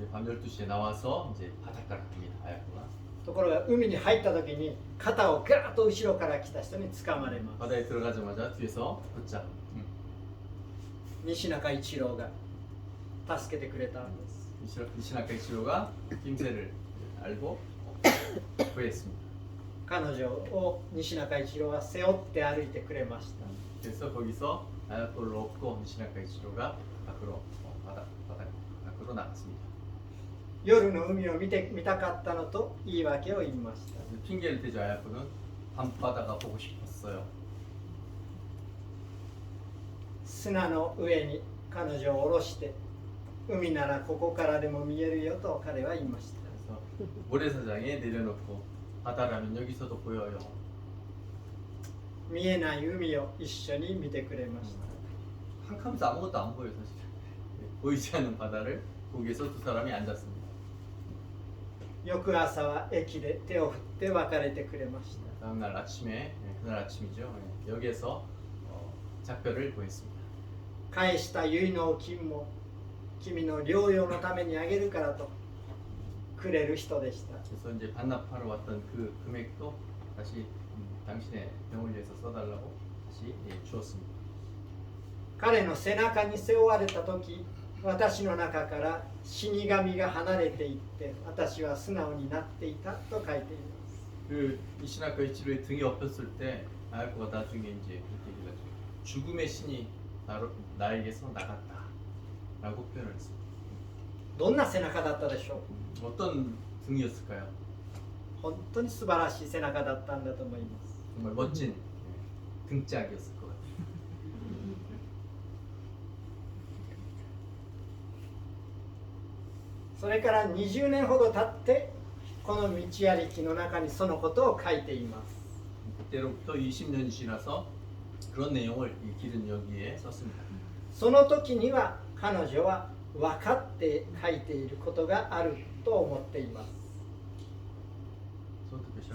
밤 12시에 나와서 이제 바닷가를 갑니다. 야코브가. ところが海に入った時に肩をガーッと後ろから来た人に掴まれます。 바다에 들어가자마자 뒤에서 붙잡. 西中一郎が助けてくれたんです。 니시나카 이치로가 김새를 알고 구했습니다. 彼女を西中一郎は背負って歩いてくれました。 그래서 거기서 아야토를 얻고 니시나카 이치로가 밖으로 나갔습니다. 夜の海を見たかったのと言い訳を言いました。 핑계를 대죠. 아야토는 밤바다가 보고 싶었어요. 砂の上に彼女を下ろして海ならここからでも見えるよと彼は言いました。 그래서 모래사장에 내려놓고 바다라면 여기서도 보여요. 見えない海を一緒に見てくれました。 한 칸에서 아무것도 안 보여요 사실. 보이지 않는 바다를 거기에서 두 사람이 앉았습니다. 翌朝は駅で手を振って別れてくれました。 다음날 아침에 그날 아침이죠. 여기에서 작별을 보냈습니다. 返した結の金も君の療養のためにあげるからとくれる人でした。 그래서 이제 반납하러 왔던 그 금액도 다시 당신의 병을 위해서 써달라고 다시 주었습니다. 彼の背中に背負われた時、私の中から死神が離れていって私は素直になっていたと書いています。 그 니시나카 이치로의 등에 엎였을 때 아야코가 나중에 이제 이렇게 얘기하죠. 죽음의 신이 나에게서 나갔다라고 표현을 했습니다. どんな背中だったでしょう。 어떤 등이었을까요? 本当に素晴らしい背中だったんだと思います。 정말 멋진 등짝이었을 것 같아요. それから20年ほど経ってこの道歩きの中にそのことを書いています。 그때로부터 20년이 지나서 그런 내용을 이 길은 여기에 썼습니다. その時には彼女は分かって書いていることがあると思っています。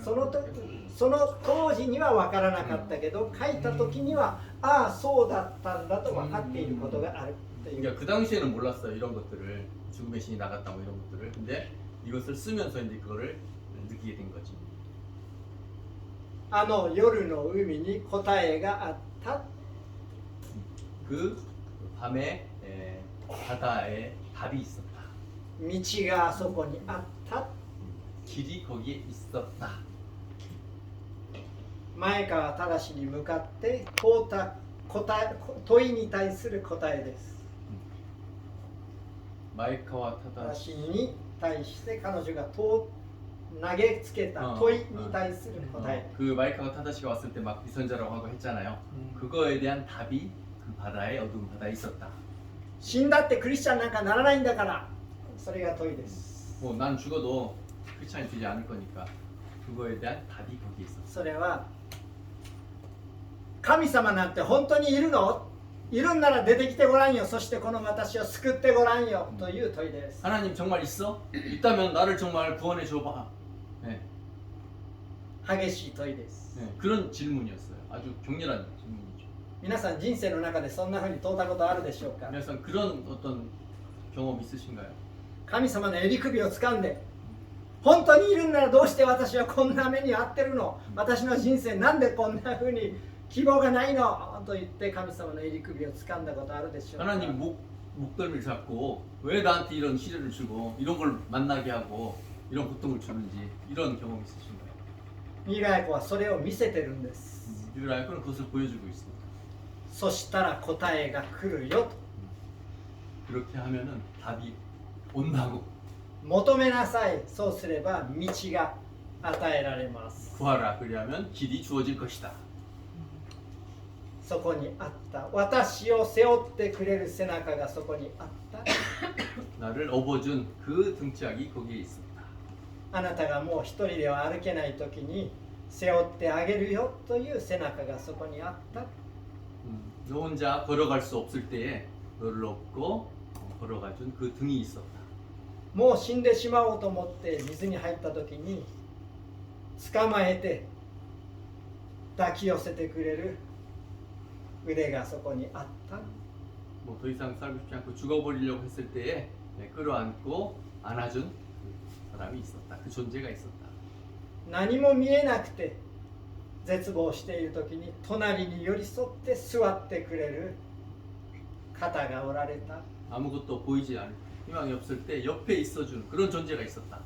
その当時には分からなかったけど、書いた時にはああそうだったんだと分かっていることがあるという。 그러니까 그 당시에는 몰랐어요. 이런 것들을 죽음의 신이 나갔다 뭐 이런 것들을. 근데 이것을 쓰면서 이제 그거를 느끼게 된 거지. あの夜の海に答えがあった。 그 밤에 바다에 답이 있었다. 道があそこにあった。 길이 거기에 있었다. 前川正に向かって問いに対する答えです。 마이카와 正 타다시 に対して彼女が投げつけた問いに対する答え。 그 마이카와 타다시가 왔을 때 막 비선자라고 하고 했잖아요. 그거에 대한 답이 그 바다에 어두운 바다에 있었다. 死んだってクリスチャンなんかならないんだから、それが問いです。 뭐 난 죽어도 크리스찬이 되지 않을 거니까 그거에 대한 답이 거기에 있었다. それは神様なんて本当にいるの？いるんなら出てきてごらんよ。そしてこの私を救ってごらんよという問いです。 하나님 정말 있어? 있다면 나를 정말 구원해 줘봐. 네. 激しい問いです。 네. 그런 질문이었어요. 아주 격렬한 질문이죠. 皆さん人生の中でそんな風に問うたことあるでしょうか？ 皆さん 그런 어떤 경험 있으신가요? 神様の襟首を掴んで、本当にいるんならどうして私はこんな目に遭ってるの？私の人生なんでこんな風に希望がないの？と言って神様の襟首を掴んだことあるでしょうか？ 하나님 목덜미를 잡고 왜 나한테 이런 시련을 주고 이런 걸 만나게 하고 이런 고통을 주는지 이런 경험 있으신가요? ミライコはそれを見せてるんです。 유라이크는 그것을 보여주고 있습니다. そしたら答えが来るよと。 그렇게 하면은 답이 온다고. 求めなさい。そうすれば道が与えられます。 구하라. 그리하면 길이 주어질 것이다. そこにあった。私を背負ってくれる背中がそこにあった。 나를 업어준 그 등짝이 거기에 있었다. あなたがもう一人では歩けない時に背負ってあげるよという背中がそこにあった。 너 혼자 걸어갈 수 없을 때에 너를 업고 걸어가준 그 등이 있었다. もう死んでしまおうと思って水に入った時に捕まえて抱き寄せてくれる腕がそこにあった。 뭐 더 이상 살고 싶지 않고 죽어버리려고 했을 때에 끌어안고 안아준 그 사람이 있었다. 그 존재가 있었다. 何も見えなくて絶望している時に隣に寄り添って座ってくれる方がおられた。 아무것도 보이지 않을 희망이 없을 때 옆에 있어주는 그런 존재가 있었다.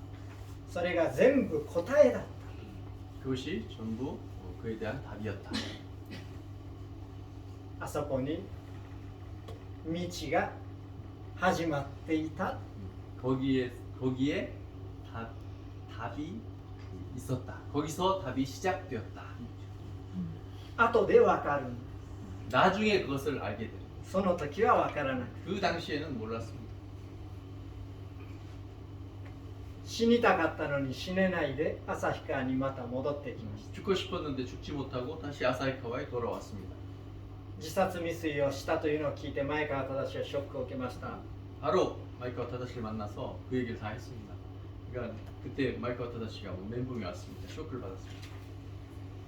それが全部答えだった。 그것이 전부 그에 대한 답이었다. あそこに道が始まっていた。 거기에 답이 있었다. 거기서 답이 시작되었다. 後でわかる。 나중에 그것을 알게 됩니다. その時はわからない。 그 당시에는 몰랐습니다. 死にたかったのに死ねないで旭川にまた戻ってきました。 죽고 싶었는데 죽지 못하고 다시 아사히카와에 돌아왔습니다. 自殺未遂をしたというのを聞いて前川正はショックを受けました。 바로 마이카와 타다시를 만나서 그 얘기를 다 했습니다. 그러니까 그때 마이카와 타다시가 멘붕이 왔습니다. 쇼크를 받았습니다.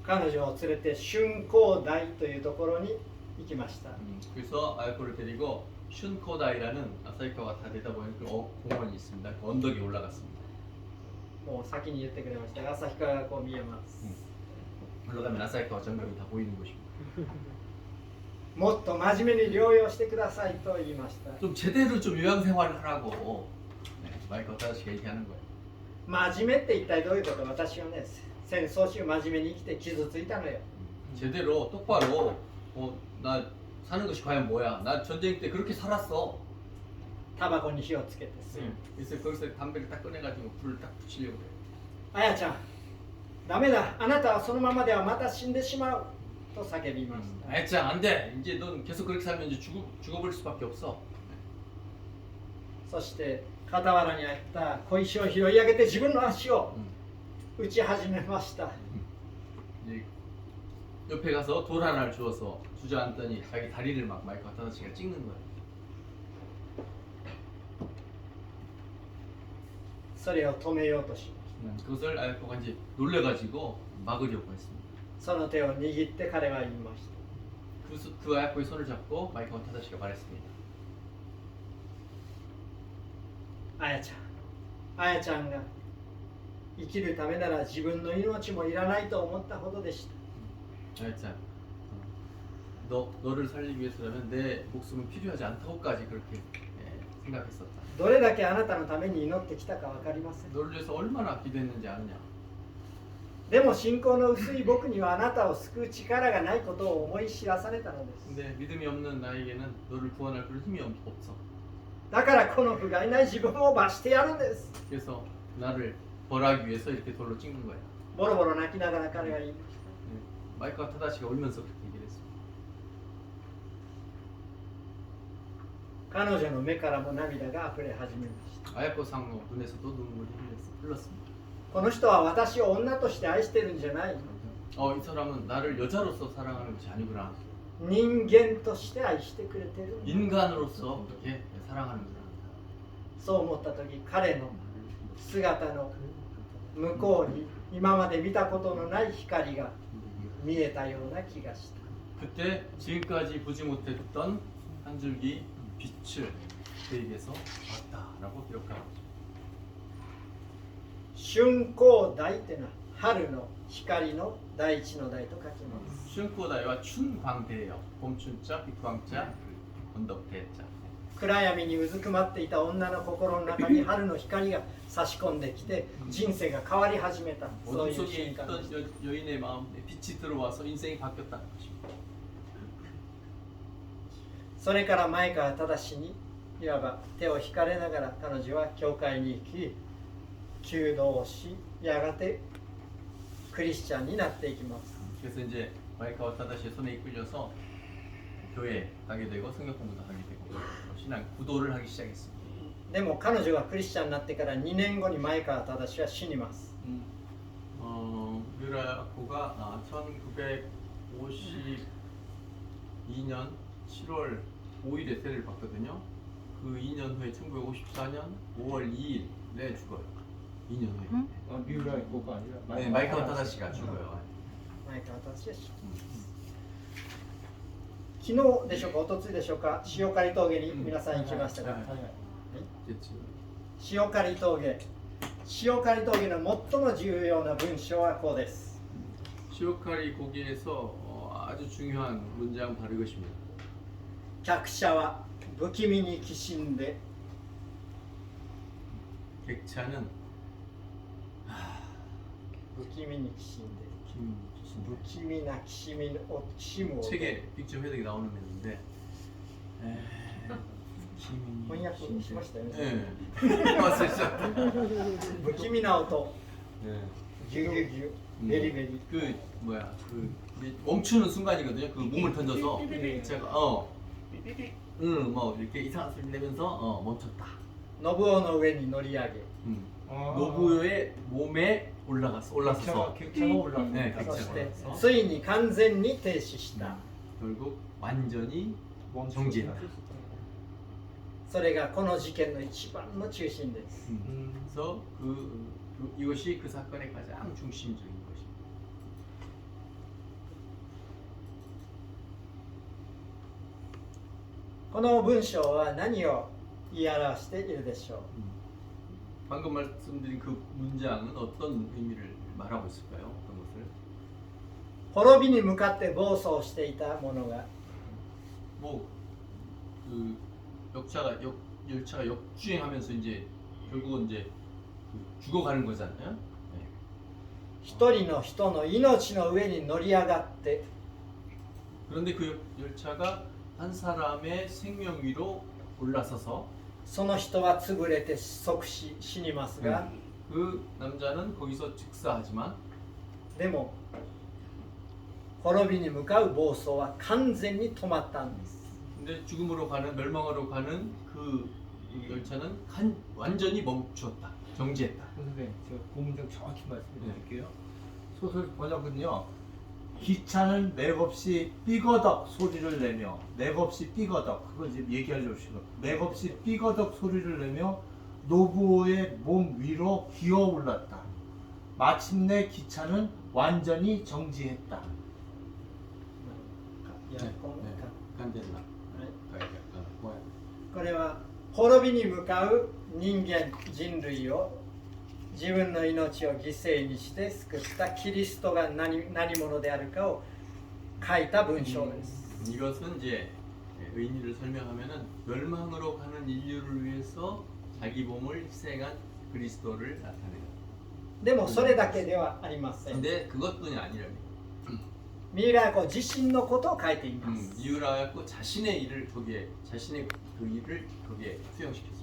彼女を連れて春光台というところに行きました。 그래서 아야코를 데리고 슌코다이라는 아사히카와 다 되다 보니 그 공원이 있습니다. 그 언덕에 올라갔습니다. もう先に言ってくれましたが旭川がこう見えます。 올라가면 아사히카와 전경이 다 보이는 곳입니다. もっと真面目に療養してくださいと言いました。 좀 제대로 좀 요양 생활을 하라고 마이카와 타다시가 얘기하는 거예요. 真面目って一体どういうこと？私はね、戦争中真面目に生きて傷ついたのよ。 제대로 똑바로 나 사는 것이 과연 뭐야? 나 전쟁 때 그렇게 살았어. タバコに火をつけて吸う。 그래서 거기서 담배를 딱 꺼내가지고 불을 딱 붙이려고 그래요. あやちゃん、ダメだ。あなたはそのままではまた死んでしまうと叫びました。 아야짱 안돼. 이제 넌 계속 그렇게 살면 이제 죽어버릴 수밖에 없어. そして傍らにあった小石を拾い上げて自分の足を打ち始めました。 이제 옆에 가서 돌 하나를 주워서 주저앉더니 자기 다리를 막 마이크 타다시가 찍는 거예요. それを止めようとしまし 그것을 아야코가 이제 놀래가지고 막으려고 했습니다. た。その手を握って彼は言いました。 그 아야코의 손을 잡고 마이크 타다시가 말했습니다. あやちゃん、あやちゃんが生きるためなら自分の命もいらないと思ったほどでした。 아야짱, 너를 살리기 위해서라면 내 목숨은 필요하지 않다고까지 그렇게 생각했었다. どれだけあなたのために祈ってきたか分かりません。 너를 위해서 얼마나 기도했는지 아느냐. でも信仰の薄い僕にはあなたを救う力がないことを思い知らされたのです。 근데 믿음이 없는 나에게는 너를 구원할 그런 힘이 없어. だからこの不甲斐ない自分を罰してやるんです。 그래서 나를 벌하기 위해서 이렇게 돌로 찍는 거야. ボロボロ泣きながら彼は言いました。 마이크와 타다시가 울면서 그렇게 얘기를 했어. 彼女の目からも涙が溢れ始めました。 아야코 상노 눈에서도 눈물이 흘렀습니다. この人は私を女として愛してるんじゃない。 이 사람은 나를 여자로서 사랑하는 것이 아니구나. 人間として愛してくれてる。 인간으로서 그렇게 사랑하는구나. そう思った時、彼の姿の向こうに今まで見たことのない光が見えたような気がした。 그때 지금까지 보지 못했던 한 줄기 빛을 그에게서 봤다라고 기록합니다. 春光台っていうのは春の光の大地の台と書きます。 슌코다이와 춘광대예요. 봄춘자, 빛광자, 언덕대자. 暗闇にうずくまっていた女の心の中に春の光が差し込んできて人生が変わり始めた。そう 어둠 いう 속에 瞬間です。 있던 여인의 마음에 빛이 들어와서 인생이 바뀌었다는 것입니다. それから前川正にいわば手を引かれながら彼女は教会に行き求道をしやがてクリスチャンになっていきます。 그래서 이제 마이카와 타다시의 손에 이끌려서 교회에 가게 되고 성경 공부도 하게 되고 신앙 구도를 하기 시작했습니다. でも彼女がクリスチャンになってから2年後に前川正は死にます。 유라코가 1952년 7월 5일에 세를 받거든요. 그 2년 후에 1954년 5월 2일에 죽어요. 2년 후에. 유라이코가 아니라 네, 마이카와 타다시가 죽어요. 前川正は死にます。昨日でしょうか、おとついでしょうか、塩刈峠に皆さん行きましたが、 아니야. 없겠지. 塩刈峠の最も重要な文章はこうです。 시오카리 고기에서 아주 중요한 문장 바로 이것입니다. 客者は不気味にきしんで 객차는 不気味にきしんで 김 不気味なきしみをきしむ音 책에 빅점 회덕이 나오는 면인데 김이 翻訳しましたよね。 네. 맞았어. 不気味な音 네. ギュギュギュベリベリ 그 뭐야 그 멈추는 순간이거든요. 그 몸을 던져서 제가 뭐 이렇게 이상한 소리 내면서 멈췄다. 信夫の上に乗り上げ 노부요의 몸에 올라서서 객차가 올라갔다. 네, そし 객차가 て 올라서 ついに完全に停止した 결국 완전히 정지했다. それがこの事件の一番の中心です。 그래서 이것이 그 사건의 가장 중심적인 것입니다. この文章は何を言い表しているでしょう。 방금 말씀드린 그 문장은 어떤 의미를 말하고 있을까요? 어떤 것을? 滅びに向かって暴走していた者が 뭐그 열차가 역주행하면서 이제 결국은 이제 죽어가는 거잖아요. 네. 一人の人の命の上に乗り上がって 그런데 그 열차가 한 사람의 생명 위로 올라서서 その人は潰れて即死死にますが、 그 남자는 거기서 즉사하지만 でも滅びに向かう暴走は完全に止まったんです。 근데 죽음으로 가는 멸망으로 가는 그 열차는 완전히 멈추었다. 정지했다. 선생님, 제가 그 문장 정확히 말씀드릴게요. 소설 번역은요. 기차는 맥없이 삐거덕 소리를 내며 맥없이 삐거덕 그거 이제 얘기하려고 싶어 맥없이 삐거덕 소리를 내며 노부오의 몸 위로 기어 올랐다. 마침내 기차는 완전히 정지했다. 간됐나? これは滅びに向かう人間人類を自分の命を犠牲にして救ったキリストが何者であるかを書いた文章です。 이것은 이제 의미를 설명하면은 멸망으로 가는 인류를 위해서 자기 몸을 희생한 그리스도를 나타내요. でもそれだけではありません。 근데 그것뿐이 아니랍니다. ミイラヤコ自身のことを書いています。 이유라고 자신의 일을 거기에 자신의 그 일을 거기에 수용시켰습니다.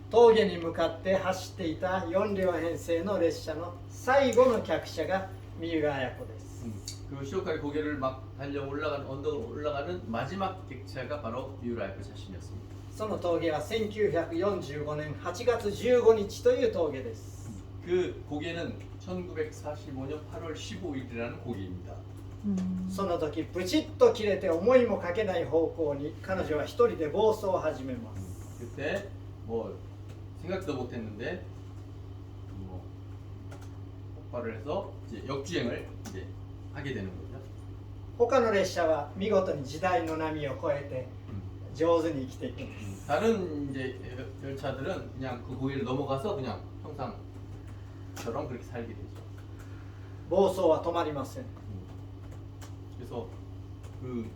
峠に向かって走っていた4両編成の列車の最後の客車がミイラヤコです。 그 시오카리 고개를 막 달려 올라가는 언덕을 올라가는 마지막 객차가 바로 미우라야코 자신이었습니다. その峠は1945年8月15日という峠です。 그 고개는 1945년 8월 15일이라는 고개입니다. その時プチッと切れて思いもかけない方向に彼女は一人で暴走を始めます。 그때 뭐 생각도 못했는데 뭐 폭발을 해서 이제 역주행을 이제 하게 되는 거죠. 他の列車は見事に時代の波を越えて上手に生きていきます。 다른 이제 열차들은 그냥 그 고개를 넘어가서 그냥 평상처럼 그렇게 살게 되죠. 暴走は止まりません。 그래서 그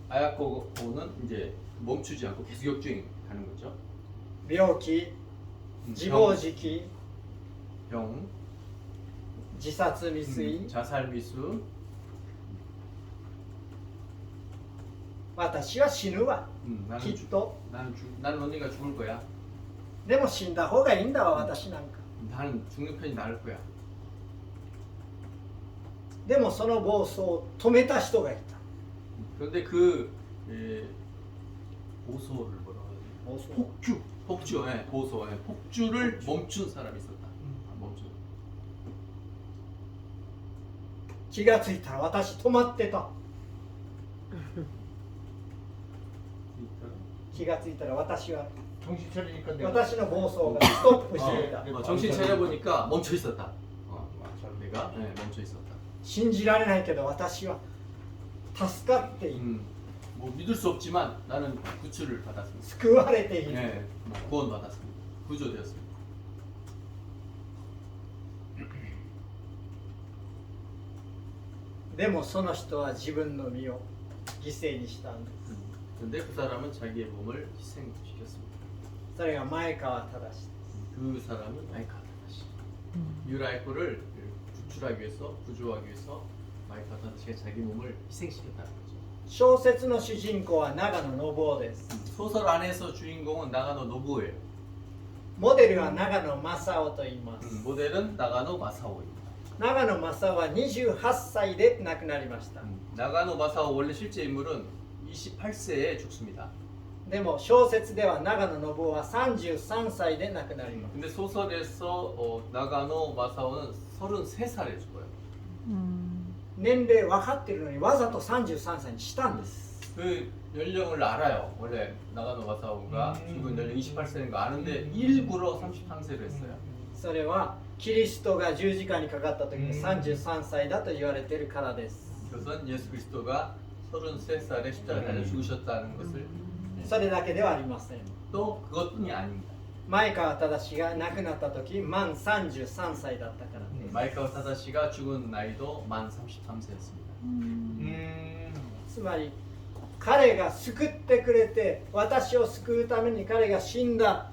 아야코는 이제 멈추지 않고 계속 역주행 가는 거죠. 病気、自暴自棄、 병, 自殺未遂、 자살 미수, 私は死ぬわ、きっと。 나는 언니가 죽을 거야. でも死んだ方がいいんだわ、私なんか。 나는 죽는 편이 나을 거야. でもその暴走を止めた人がいた。 그런데 그 보소를 뭐라고 해야 되지? 폭주. 폭주, 예, 보소, 예, 폭주를 멈춘 사람이 있었다. 멈춘. 気がついたら私止まってた。気がついたら私は 정신 차리니까 내가 私の暴走がストップしていた。 정신 차려 보니까 멈춰 있었다. 내가 멈춰 있었다. 信じられないけど私は助かっている。 뭐 믿을 수 없지만 나는 구출을 받았습니다. 救われている。 네, 뭐 구원 받았습니다. 구조되었습니다. でもその人は自分の身を犠牲にしたんです。 근데 그 사람은 자기의 몸을 희생시켰습니다. それが前川正です。 그 사람은 마이카 타다시. 유라이코를 구출하기 위해서, 구조하기 위해서 마이카 타다시가 자기 몸을 희생시켰다는 거죠. 小説の主人公は長野信夫です。 소설 안에서 주인공은 나가노 노부예요. モデルは長野正夫と言います。 모델은 나가노 마사오입니다. 長野正夫は28歳で亡くなりました。 나가노 마사오 원래 실제 인물은 28세에 죽습니다. でも小説では長野信夫は33歳で亡くなります。 근데 소설에서 나가노 마사오는 33살에 죽어요. 年齢分かってるのにわざと33歳にしたんです。 그 연령을 알아요. 원래 나가노 마사오가 죽은 연령 28세인 거 아는데 일부러 33세로 했어요. それはキリストが十字架にかかった時に33歳だと言われているからです。 그것은 예수 그리스도가 33살에 십자가에 달려 죽으셨다는 것을 それだけではありません。 또 그것뿐이 아닙니다. 前川正が亡くなった時満33歳だったからです。 마이카와 타다시가 죽은 나이도 만 33세였습니다. つまり彼が救ってくれて私を救うために彼が死んだ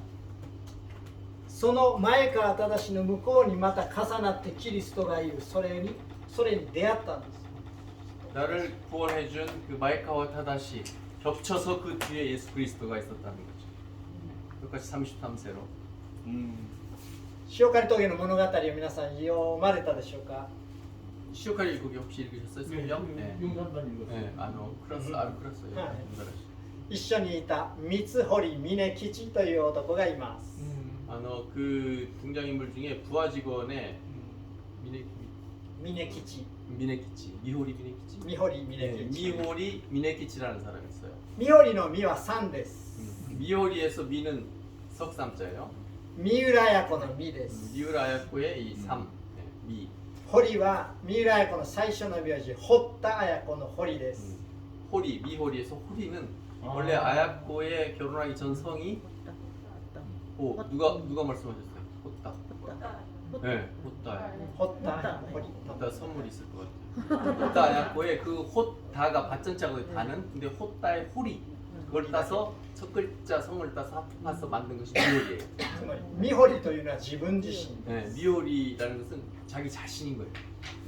その前川正の向こうにまた重なってキリストがいるそれに出会ったんです。 나를 구원해준 그 마이카와 타다시 겹쳐서 그 뒤에 예수 그리스도가 있었다는 거죠. 똑같이 33세로. 塩刈峠の物語を皆さん読まれたでしょうか。 시오카리 거기 혹시 읽으셨어요? 성경? 네. 용산반 읽었어요. 네, 크라스, 아르크라스예요. 네. うん一緒にいた三堀峰吉という男がいます。 그 등장인물 중에 부하 직원의 미네키치, 미네키치, 미호리 미네키치, 미호리 네, 미네키치. 미호리 미네키치라는 사람이 있어요. ミホリのミは3です。 미호리에서 미는 석삼자예요. 三浦綾子のミです。 미우라 아야코의 이 삼, 네, 미. 堀は三浦綾子の最初の名字、堀田綾子の堀です。 호리, 미호리에서 호리는 아. 원래 아야코의 결혼하기 전 성이 누가 말씀하셨어요? 호따. 네, 호따. 堀田、堀 호따 선물 있을 것 같아요. 호따 아야코의 그 호따가 받전자고 다는 근데 호따의 호리 그걸 따서 첫 글자 성을 따서 합해서 만든 것이 미호리예요. つまりミホリというのは自分自身。 네, 미호리라는 것은 자기 자신인 거예요.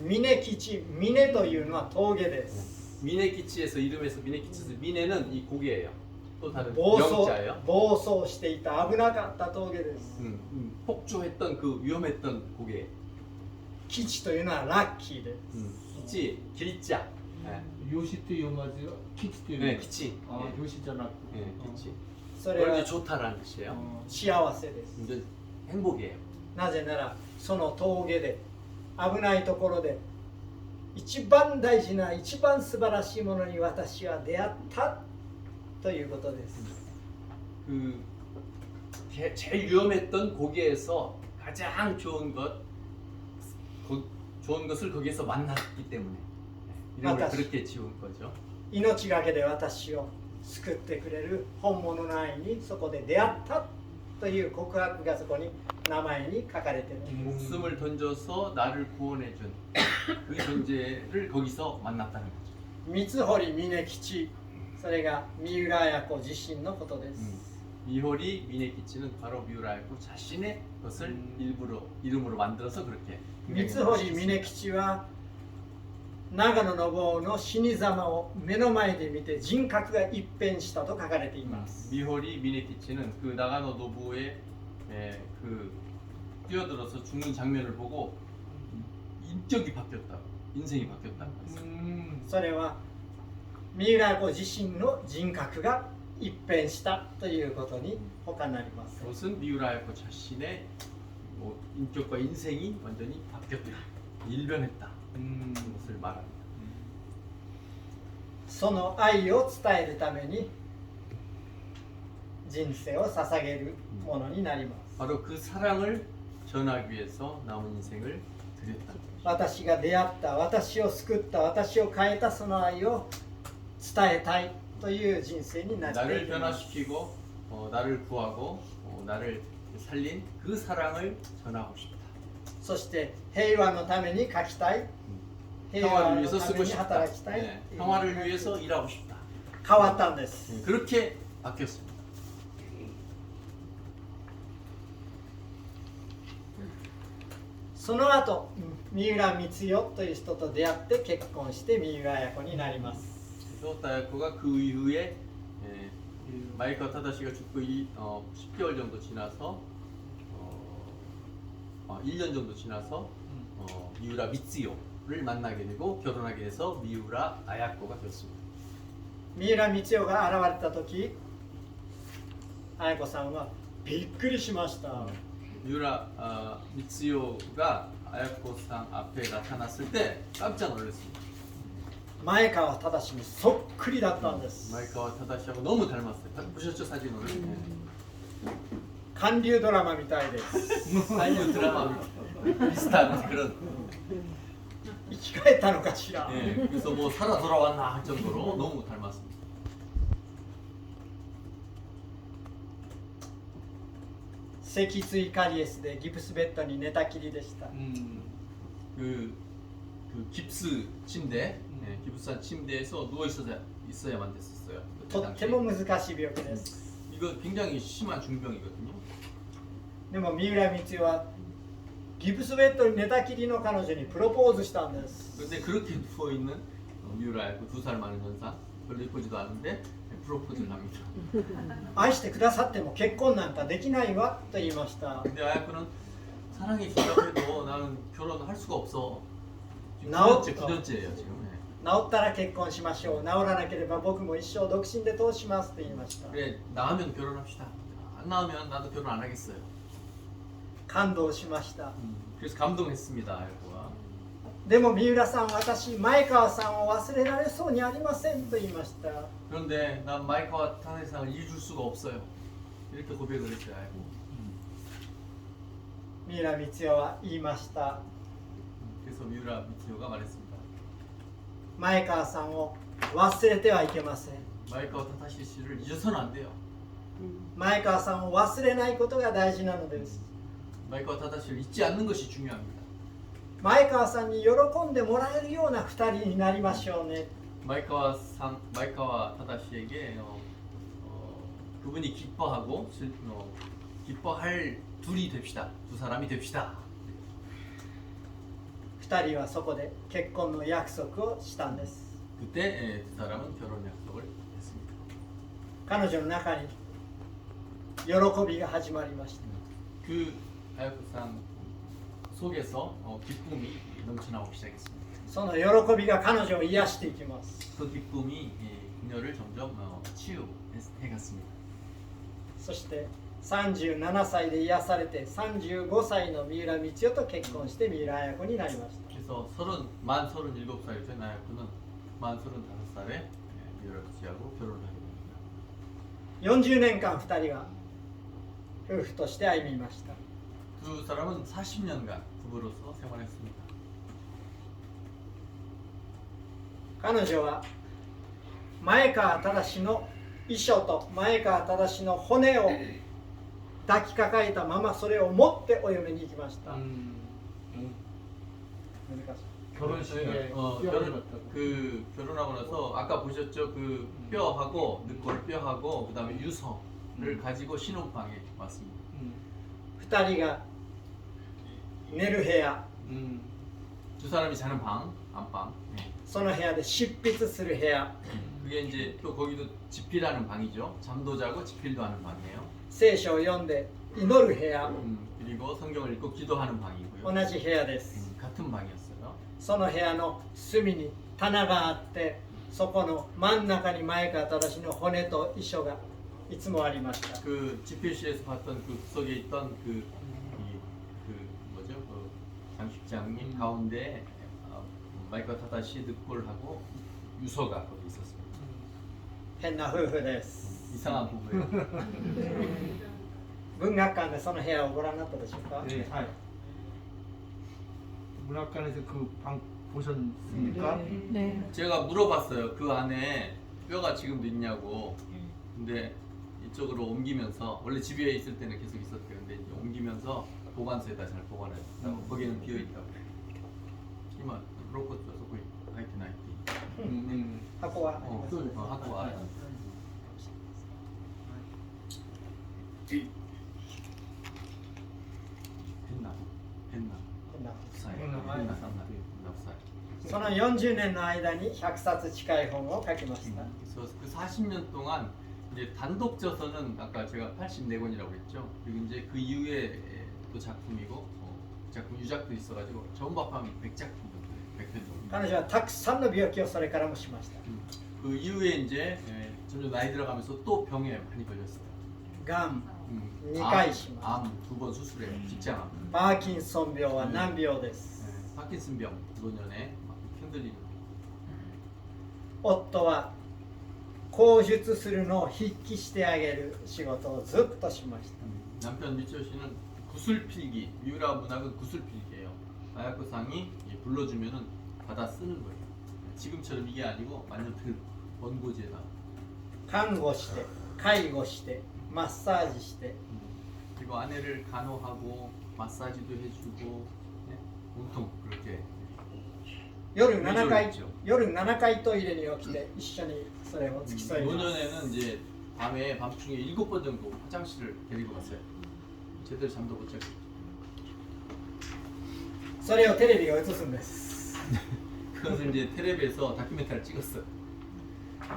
峰吉、峰というのは峠です。 미네키치에서 이름에서 미네키치에서 미네는 이 고개예요. 또 다른 暴 영자예요. 走していた危なかった峠です。 폭주했던 그 위험했던 고개. 吉というのはラッキーです。 키치, 길자. 네, 요시트 요마즈요? 키치트 네, 요마즈. 키치. 아, 네, 요시잖아. 네, 키치. それ 그걸 は 이제 좋다라는 뜻이에요. 幸せです。 이제 행복이에요. なぜならその峠で危ないところで一番大事な一番素晴らしいものに私は出会ったということです。 그 제일 위험했던 고개에서 가장 좋은 것을 거기에서 만났기 때문에 이름을 맞다. 그렇게 지은 거죠. 命がけで私を救ってくれる本物の愛にそこで出会ったという告白がそこに名前に書かれている。 목숨을 던져서 나를 구원해준 그 존재를 거기서 만났다는 거죠. 三堀峰吉、それが三浦綾子自身のことです。 미호리 미네키치는 바로 미우라야코 자신의 것을 이름으로 만들어서 그렇게 三堀峰吉は長野信夫の死に様を目の前で見て人格が一変したと書かれています。 미호리 미네키치는 그 나가노 노부의 그 뛰어들어서 죽는 장면을 보고 인격이 바뀌었다, 인생이 바뀌었다는 거예요. それは三浦綾子自身の人格が一変したということに他なりません。 그것은 미우라야코 자신의 인격과 인생이 완전히 바뀌었다, 일변했다. 그것을 말합니다. その愛を伝えるために人生を捧げるものになります。 바로 그 사랑을 전하기 위해서 남은 인생을 드렸다. 私が出会った、私を救った、私を変えたその愛を伝えたいという人生になってい 나를 きます。 변화시키고 나를 구하고 나를 살린 그 사랑을 전하고 싶다. そして平和のために書きたい、平和 평화를 の 위해서 た 쓰고 めに 싶다. 働きたい、 네, 평화를 위해서 일하고 싶다. 変わったんです。 네, 그렇게 바뀌었습니다. その後、三浦光代という人と出会って結婚して三浦綾子になります。 그래서 다야코가 그 이후에 마이카 타다시가 죽고 10개월 정도 지나서 1년 정도 지나서 미우라 미츠요를 만나게 되고 결혼하게 돼서 미우라 아야코가 되었습니다. 三浦光代が現れた時、綾子さんはびっくりしました。 미우라 미츠요가 아야코さん 앞에 나타났을 때 깜짝 놀랐습니다. 前川忠にそっくりだったんです。 마이카와 타다시하고 너무 닮았어요. 보셨죠 사진을?韓流ドラマみたいです。 한류 드라마 비슷한 그런. 生き返ったのかしら。 예, 그래서 뭐 살아 돌아왔나 할 정도로 너무 닮았습니다. 脊椎カリエスでギプスベッドに寝たきりでした。 그 깁스 침대, 깁스한 침대에서 누워 있어야만 됐었어요. と 그때 って 당시에. も難しい病気です。 이거 굉장히 심한 중병이거든요. でも三浦光代はギプスベッドに寝たきりの彼女にプロポーズしたんです。 근데 그렇게 누워 있는 미우라 그 2살 많은 연상 별로 이쁘지도 않은데 프로포즈를 합니다. 愛してくださっても結婚なんかできないわと言いました。 근데 아야코는 사랑해 준다고 해도 나는 결혼을 할 수가 없어. 지금 나왔다. 9년째예요 지금. 治ったら結婚しましょう。治らなければ僕も一生独身で通しますと言いました。 그래 나으면 결혼합시다. 안 나으면 나도 결혼 안 하겠어요. 感動しました。 그래서 감동했습니다 아야코가. でも三浦さん、私前川さんを忘れられそうにありませんと言いました。 그런데 난 마이카와 타네상을 잊을 수가 없어요. 이렇게 고백을 했어요. 아야코. 三浦光代は言いました。 그래서 미우라 미츠요가 말했습니다. 前川さんを忘れてはいけません。 마이카와 타다시 씨를 잊어서는 안 돼요. 前川さんを忘れないことが大事なのです。 마이카와 타다시를 잊지 않는 것이 중요합니다. 前川さんに喜んでもらえるような2人になりましょうね。 마이카와 타다시에게 그분이 기뻐하고 기뻐할 둘이 됩시다. 두 사람이 됩시다. 2人はそこで結婚の約束をしたんです。 그때 두 사람은 결혼 약속을 했습니다. 彼女の中に喜びが始まりました。 그 아야코さん 속에서 기쁨이 넘쳐나오기 시작했습니다. その喜びが彼女を癒していきます。 그 기쁨이 그녀를 점점 치유해갔습니다. そして37歳で癒されて35歳の三浦光代と結婚して三浦綾子になりました。 그래서 만 37살이 된 아야코는 만 35살에 미우라 미츠요하고 결혼을 하게 됩니다. 40年間2人は夫婦として歩みました。 두 사람은 40년간 부부로서 생활했습니다. 彼女は前川忠の遺書と前川忠の骨を抱きかかえたままそれを持ってお嫁に行きました。難しい。 결혼식에 결혼하고 나서 아까 보셨죠? 그 뼈하고 늑골 뼈하고 그다음에 유서를 가지고 신혼방에 왔습니다. 2人が寝る部屋、 두 사람이 자는 방, 안방. その部屋で執筆する部屋、 그게 이제 또 거기도 집필하는 방이죠. 잠도 자고 집필도 하는 방이에요. 聖書を読んで祈る部屋、 그리고 성경을 읽고 기도하는 방이고요. 同じ部屋です。 같은 방이었어요. その部屋の隅に棚があって、そこの真ん中に前川忠の骨と遺書がいつもありました。 그 집필실에서 봤던 그 구석에 있던 그 뭐죠? 그 장식장의 가운데 마이카 타다시 늑골하고 유서가 거기 있었습니다. 変な夫婦です。 이상한 부부예요. 文学館でその部屋をご覧になったでしょうか。 네. 문학관에서 그 방 보셨습니까? 네. 제가 물어봤어요. 그 안에 뼈가 지금도 있냐고. 근데 이쪽으로 옮기면서 원래 집에 있을 때는 계속 있었대요. 근데 이제 옮기면서 보관소에다 잘 보관했다고. 거기는 비어 있다고. 이만 로봇 저そこ 入ってないって。箱はそうです箱はある。変な負債変な負債。その40年の間に100冊近い本を書きました。 그래서 그 40년 동안 이제 단독 저서는 아까 제가 84권이라고 했죠. 그리고 이제 그 이후에 또 작품이고 작품 유작도 있어가지고 전부 합하면 100작품 정도, 100편 정도. 彼女はたくさんの病気をそれからもしました。 그 이후에 이제 점점 나이 들어가면서 또 병에 많이 걸렸어요. がん2回します。 암 2번 수술해요. 직장암. パーキンソン病は難病です。 파킨슨병 노년에 막 흔들리는. 夫は口述するのを筆記してあげる仕事をずっとしました。 남편 미치오 씨는 구슬필기, 미우라 문학은 구슬필기예요. 아야코상이 불러주면은 받아 쓰는 거예요. 지금처럼 이게 아니고 완전 그 원고지에다. 看護して介護してマッサージして 그리고 아내를 간호하고 마사지도 해주고 네? 온통 그렇게 夜7回 있죠. 夜7回トイレに起きて一緒にそれを付き添います。 노년에는 이제 밤에 밤중에 7번 정도 화장실을 데리고 갔어요. 제대로 잠도 못 자고. それをテレビが映すんです。 그것을 이제 텔레비에서 다큐멘터리를 찍었어요.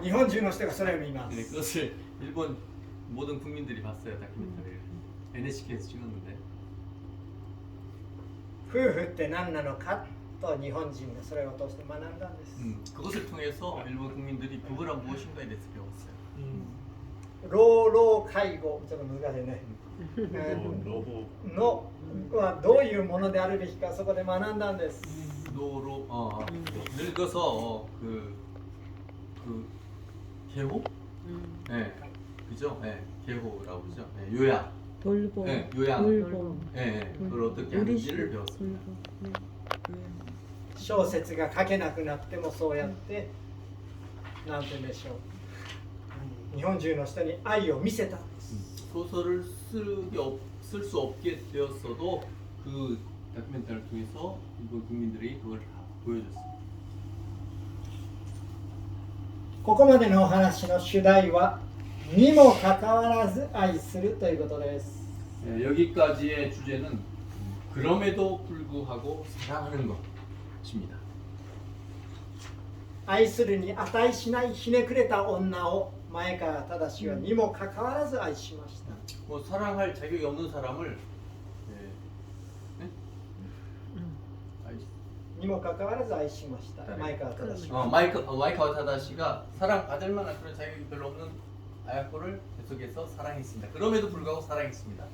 日本中の人がそれを見ま 네, す。 그것을 일본 모든 국민들이 봤어요. 다큐멘터리를. NHK에서 찍었는데 夫婦って何なのかと日本人がそれを通して学んだんです。 그것을 통해서 일본 국민들이 부부란 무엇인가에 대해서 배웠어요. 老老介護ちょっと難しいね。のはどういうものであるべきかそこで学んだんです。 노로 늙어서 개호? 네, 그죠? 네, 개호라고 그러죠. 네, 요양. 돌봄, 네, 요양. 돌봄, 네, 그걸 어떻게 하는지를 배웠습니다. 小説が書けなくなってもそうやってなんて言うんでしょう。日本中の人に愛を見せたんです。 소설을 쓸 수 없게 되었어도 그 다큐멘터리를 통해서 일본 국민들이 그걸 다 보여줬습니다. ここまでのお話の主題はにもかかわらず愛するということです。 네, 여기까지의 주제는 그럼에도 불구하고 사랑하는 것입니다. 愛するに値しないひねくれた女を前川忠はにもかかわらず愛しました。 뭐 사랑할 자격이 없는 사람을 네? 네? にもかかわらず愛しました。前川忠は。 마이카와 타다시가 사랑받을 만한 그런 자격이 별로 없는 아야코를 계속해서 사랑했습니다. 그럼에도 불구하고 사랑했습니다.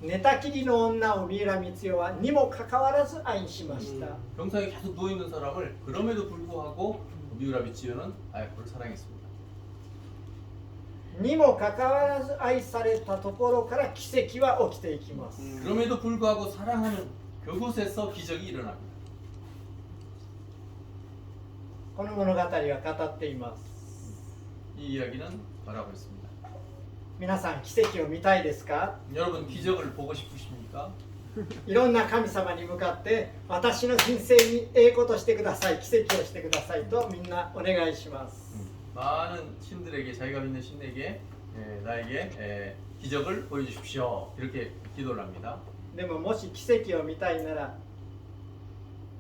寝たきりの女を三浦光代はにもかかわらず愛しました。 병상에 계속 누워 있는 사람을 그럼에도 불구하고 미우라 미치요는 아야코를 사랑했습니다. にもかかわらず愛されたところから奇跡は起きていきます。 그럼에도 불구하고 사랑하는 그곳에서 기적이 일어납니다. この物語は語っています。 이 이야기는 말하고 있습니다. 皆さん奇跡を見たいですか？ 여러분 기적을 보고 싶으십니까? いろんな神様に向かって私の人生にええことしてください、奇跡をしてくださいとみんなお願いします。 많은 신들에게 자기가 믿는 신에게 나에게 기적을 보여주십시오. 이렇게 기도를 합니다. でももし奇跡を見たいなら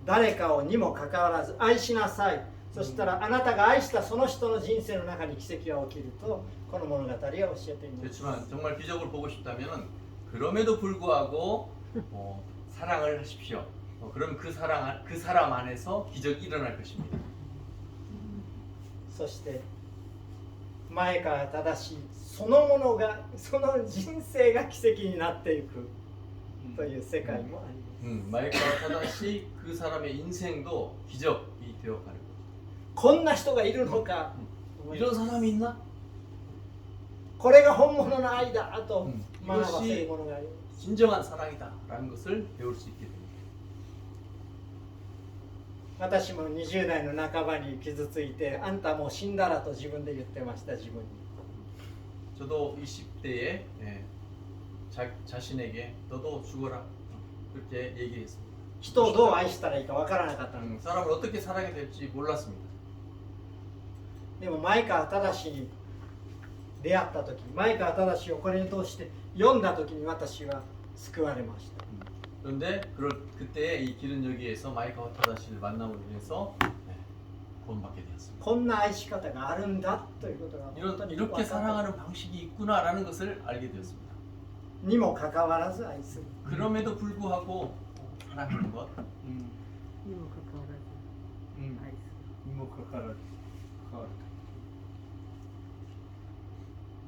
誰かをにもかかわらず愛しなさい。そしたらあなたが愛したその人の人生の中に奇跡が起きるとこの物語は教えています。 그렇지만 정말 기적을 보고 싶다면은 그럼에도 불구하고 사랑을 하십시오. 그럼 그 사람 안에서 기적이 일어날 것입니다. そして前川正そのものがその人生が奇跡になっていくという世界もあります。 마이카와 타다시 그 사람의 인생도 기적이 되어가는 거죠. こんな人がいるのか、 이런 사람이 있나? これが本物の愛だと学ばせるものがあります。 진정한 사랑이다라는 것을 배울 수 있게 됩니다. 私も20代の半ばに傷ついて、あんたもう死んだらと自分で言ってました、自分に。 저도 20대에 자신에게 너도 죽어라 그렇게 얘기했습니다. 人をどう愛したらいいかわからなかったのです。 사람을 어떻게 사랑해야 될지 몰랐습니다. でも前川正に出会った時、前川正をこれに通して読んだ時に私は救われました。 그런데 그때 이 기른 여기에서 마이카와 타다시를 만남으로 인해서 구원받게 되었습니다. こんな愛し方があるんだということが本当に分か 이렇게 った。 사랑하는 방식이 있구나라는 것을 알게 되었습니다. にもかかわらず愛する。 그럼에도 불구하고 사랑하는 것, にもかかわらず愛する。 이모 카카라.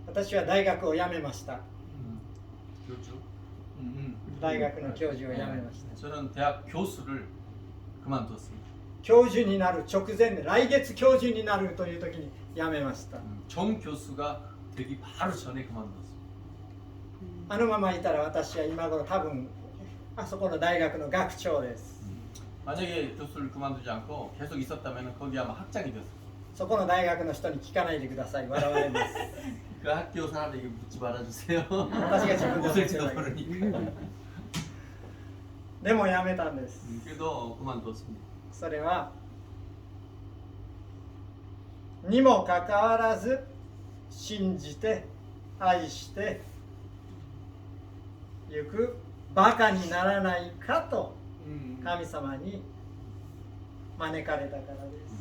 私は大学を辞めました。 교주. 大学の教授を辞めました。 저는 대학 교수를 그만뒀습니다. 教授になる直前で来月教授になるという時に辞めました。 정 교수가 되기 바로 전에 그만뒀습니다. あのままいたら私は今頃多分あそこの大学の学長です。 만약에 교수를 그만두지 않고 계속 있었다면 거기 아마 학장이 됐을 거예요. そこの大学の人に聞かないでください。笑われます。 그 학교 사람에게 묻지 말아주세요. 私が自分で思ってる 못을지도 だけ 모르니까. でも辞めたんです。 그래도 그만뒀습니다. それはにもかかわらず信じて愛してゆくバカにならないかと神様に招かれたからです。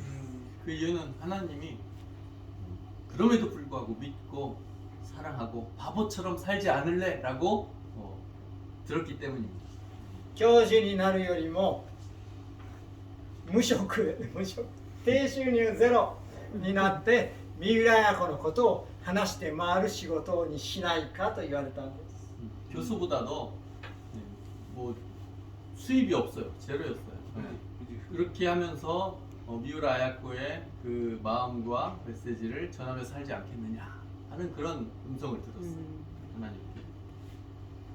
그 이유는 하나님이 그럼에도 불구하고 믿고 사랑하고 바보처럼 살지 않을래라고 들었기 때문입니다. 教授になるよりも無職低収入ゼロになって三浦綾子のことを話して回る仕事にしないかと言われたんです。 교수보다도 뭐 수입이 없어요. 제로였어요. 그렇게 하면서 미우라 아야코의 그 마음과 메시지를 전하며 살지 않겠느냐 하는 그런 음성을 들었어요. 하나님께.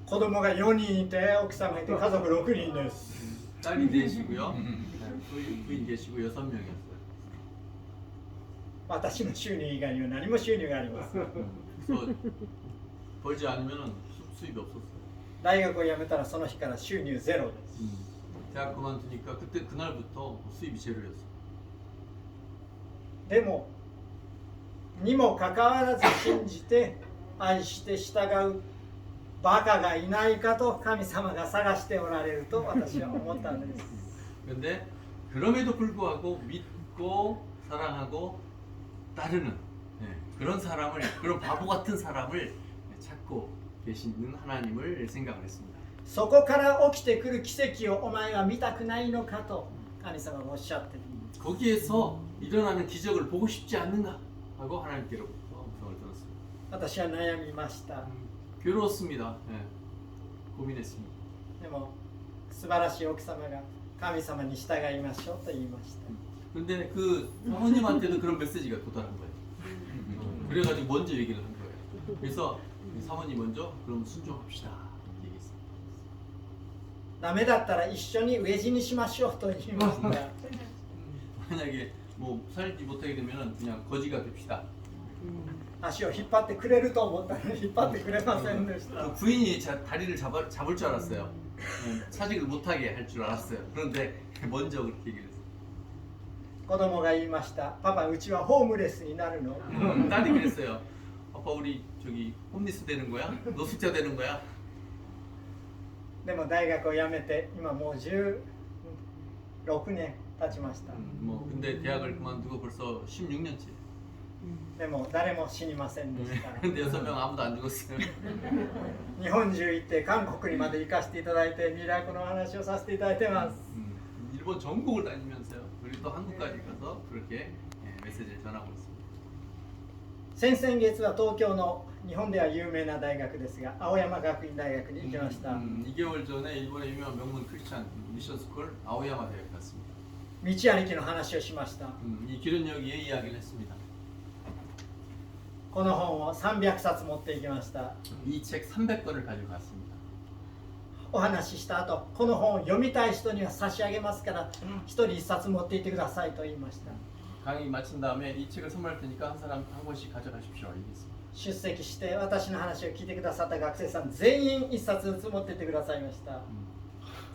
子供が4人いて奥様いて家族6人です。 딸이 되시고요. 부인 계시고 6명이었어요. 私の収入以外には何も収入がありません。 그래서 벌지 않으면 수입이 없었어요. 大学を辞めたらその日から収入ゼロです。 대학 그만두니까 그때 그날부터 수입이 제로였어요. でもにもかかわらず信じて愛して従うバカがいないかと神様が探しておられると私は思ったんです。 그런데 그럼에도 불구하고 믿고 사랑하고 따르는 그런 사람을 그런 바보 같은 사람을 찾고 계시는 하나님을 생각을 했습니다. そこから起きてくる奇跡をお前は見たくないのかと神様がおっしゃっている。 거기에서 일어나는 기적을 보고 싶지 않는가 하고 하나님께로부터 음성을 들었습니다. 私は悩みました。 괴로웠습니다. 고민했습니다. でも素晴らしい奥様が神様に従いましょうと言いました。 그런데 그 사모님한테도 그런 메시지가 도달한 거예요. 그래가지고 먼저 얘기를 한 거예요. 그래서 사모님 먼저 그럼 순종합시다 얘기했어요. ダメだったら一緒に飢え死にしましょうと言いました。 만약에 뭐 살지 못하게 되면 그냥 거지가 됩시다. 足を引っ張ってくれると思ったのに引っ張ってくれませんでした。 그 부인이 다리를 잡을 줄 알았어요. 사직을 못하게 할 줄 알았어요. 그런데 먼저 그렇게 얘기를 했어요. 子供が言いました。パパ、うちはホームレスになるの？ 딸이 그랬어요. 아빠 우리 저기 홈리스 되는 거야? 노숙자 되는 거야? でも大学を辞めて今もう16年経ちました。 뭐 근데 대학을 그만두고 벌써 16년째. でも誰も死にませんでした。 근데 6명 아무도 안 죽었어요. 日本中行って韓国にまで行かせていただいてミラクルの話をさせていただいてます。 일본 전국을 다니면서요. 그리고 또 한국까지 가서 그렇게 메시지를 전하고 있습니다. 先々月は東京の日本では有名な大学ですが青山学院大学に行きました。 2개월 전에 일본의 유명한 명문 크리스찬 미션 스쿨 아오야마 대학에 갔습니다. 道歩きの話をしました。 이 기른여기의 이야기를 했습니다. この本を300冊持っていきました。 이 책 300권을 가지고 갔습니다. お話しした後、この本を読みたい人には差し上げますから一人一冊持っていってくださいと言いました。 강의 마친 다음에 이 책을 선물할 테니까 한 사람 한 권씩 가져가십시오. 얘기했습니다. 出席して私の話を聞いてくださった学生さん全員1冊ずつ持ってってくださいました。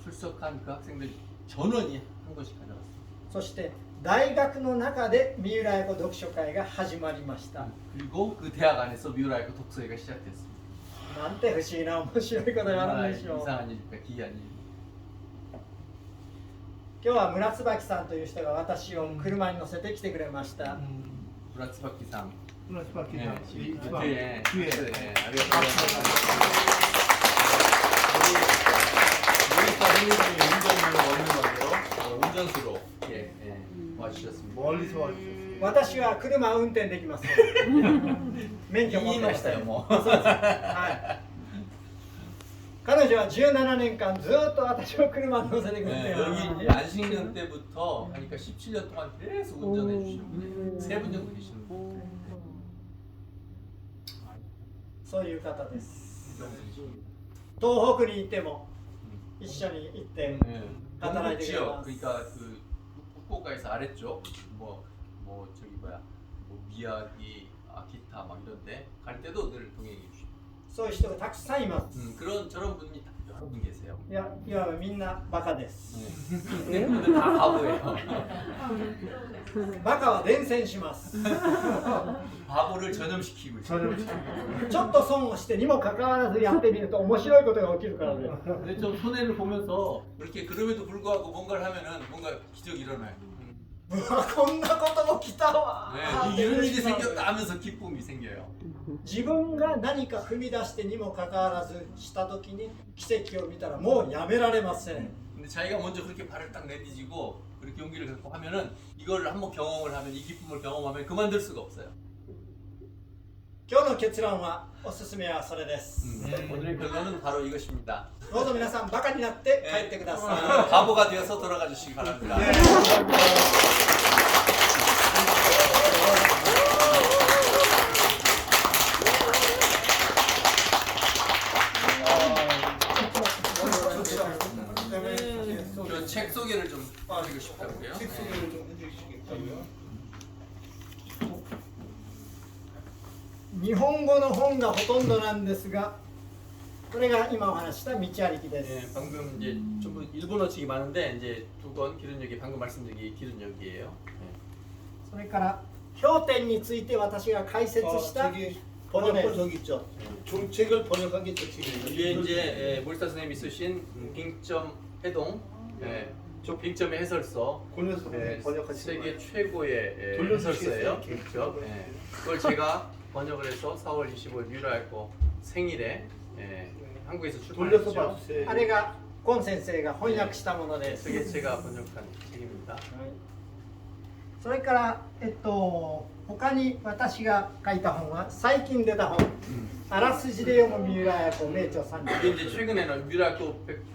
출석한 그 학생들이 전원이 한 권씩 가져갔어요. そして大学の中で三浦綾子読書会が始まりました。 그리고 그 대학 안에서 미우라이코 독서회가 시작됐습니다. なんて不思議な面白いことがあるんでしょう。 이상한 일입니까? 기이한 일. 今日は村椿さんという人が私を車に乗せて来てくれました。 브라츠바키상. 플라스바키 예, 이방 뒤에. 뒤에 예, 우리 운전을 얻는 건데요. 운전수로 와주셨습니다. 멀리서 와주셨어요. 私は車を運転できます。免許持ってましたよ。 뭐. はい。彼女は17年間ずっと私を車に乗せてくれて 네, 여기 안식년 때부터 하니까 17년 동안 계속 운전해 주시는 분이 3분 정도 계시는 분. そういう方です。東北に行っても一緒に行って 네. 働い 동북 てくれ 지역 ます 그러니까 그 후쿠오카에서 아래쪽 뭐 저기 뭐야 뭐 미야기, 아키타 막 이런데 갈 때도 늘 동행해 주시고 そういう人がたくさんいます。 그런 저런 분이 여러 분 계세요. いや、いわばみんなバカです。 네. 근데 다 바보예요. バカは伝染します。 바보를 전염시키고 있어요. ちょっと損をしてにもかかわらずやってみると面白いことが起きるからです。 근데 좀 손해를 보면서 그렇게 그럼에도 불구하고 뭔가를 하면은 뭔가 기적이 일어나요. うわ、こんなことも来たわ。 네, 이런 일이 생겼다 하면서 기쁨이 생겨요. 自分が何か踏み出してにもかかわらずしたときに奇跡を見たらもうやめられません。 근데 자기가 먼저 그렇게 발을 딱 내디지고 그렇게 용기를 갖고 하면은 이걸 한번 경험을 하면 이 기쁨을 경험하면 그만둘 수가 없어요. 今日の結論はおすすめはそれです。 오늘의 결론은 바로 이것입니다. どうぞ皆さんバカになって帰ってください。 바보가 되어서 돌아가 주시기 바랍니다. 그 책 소개를 좀 해드리고 싶다고요. 책 소개를 좀 해주시겠다고요? 日本語の本がほとんどなんですが、これが今お話しした道歩きで 네, す。 방금 이제 전부 일본어 책이 많은데 이제 두 권 기른역이 방금 말씀드린 기른역이에요. それから経典について私が解説した 저기 번역본 저기 있죠. 종책을 번역한 게 저 책이에요. 이게 이제 몰타 선생님이 쓰신 빙점 해동, 빙점의 해설서, 권여서 번역하신 세계 거예요. 최고의 돌려주시겠어요? 해설서예요. 그렇죠. 그걸 제가 번역을 해서 4월 25일 미라이코 생일에 한국에서 돌려서 출판했죠. 봐주세요. あれがコン先生が翻訳したものです。 그게 제가 번역한 책입니다. それから他に私が書いた本は最近出た本。あらすじで読む三浦綾子名著3 이게 이제 최근에는 미라이코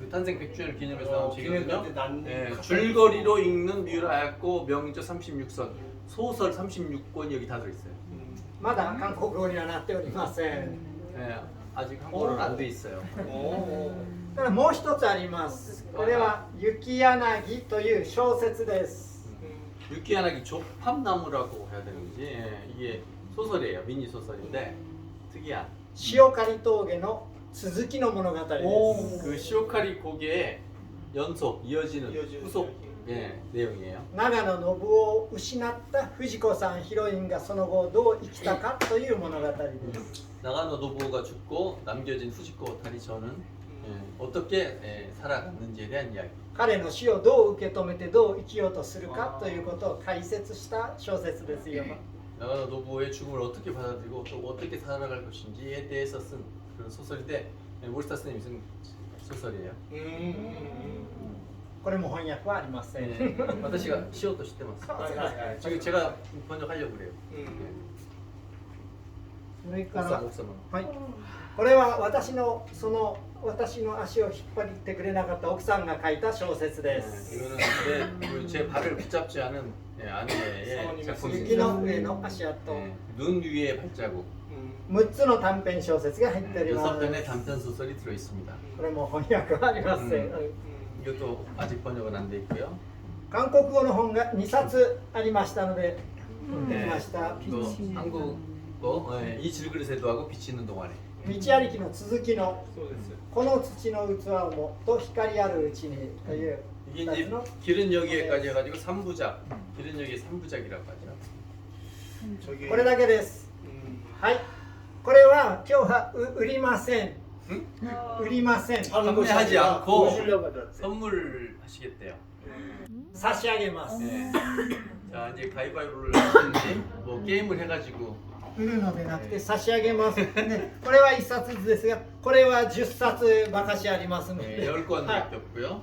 탄생 100주년을 기념해서 나온 책이거든요. 기념한테 난 줄거리로 읽는 미우라 아야코 명저 36선 소설 36권이 여기 다 들어있어요. まだ韓国語にはなっておりません。 아직 한국어는 안 돼 있어요. ただもう一つあります。これは雪柳という小説です。 유키야나기 조팝나무라고 해야 되는지 이게 소설이에요. 미니 소설인데 특이한 塩刈峠の続きの物語です。 그 시오카리 고개의 연속 이어지는 이어지는 후속 내용이에요. 長野信夫を失った藤子さんヒロインがその後どう生きたかという物語です。 나가노 노부가 죽고 남겨진 후지코 다리저는 어떻게 살아갔는지에 대한 이야기. 彼の死をどう受け止めてどう生きようとするかということを解説した小説ですよ。 나가노 노부의 죽음을 어떻게 받아들이고 또 어떻게 살아갈 것인지에 대해서 쓴 그런 소설인데 몰스타 스님이 쓴 소설이에요. これも翻訳はありません。 私がしようとしてます. 지금 제가 번역하려고 그래요. それから 목사만. はい、これは私の足を引っ張ってくれなかった奥さんが書いた小説です。 이거는 제 발을 붙잡지 않은 아내의 雪 작품입니다. の上の足跡、 눈 위의 발자국. 6つの短編小説が入っております。 6편의 단편 소설이 들어 있습니다. これも翻訳はありません。 이것도 아직 번역은 안 돼 있고요. 韓国語の本が2冊ありましたので、持ってきました。 또 한국 이 질그릇에도 하고 빛이 있는 동안에. 道歩きの続きのそうです。この土の器をもと光あるうちにという 이게 2 이제 つの 길은 여기에까지 해가지고 3부작. 길은 여기에 3부작이라고 하죠. 저기 これだけです。 음, はい。これは今日は売りません。 어. 売りません。 하는 것이 판매하지 아니라 않고 보여주려고 하더라고요. 선물하시겠대요. 差し上げます。 네. 자 이제 가위바위보를 하시는지 뭐 게임을 해가지고 売るのでなくて差し上げます。ね、これは1冊ずつですが、これは10冊ばかしありますの 네, で、 10권밖에 없고요.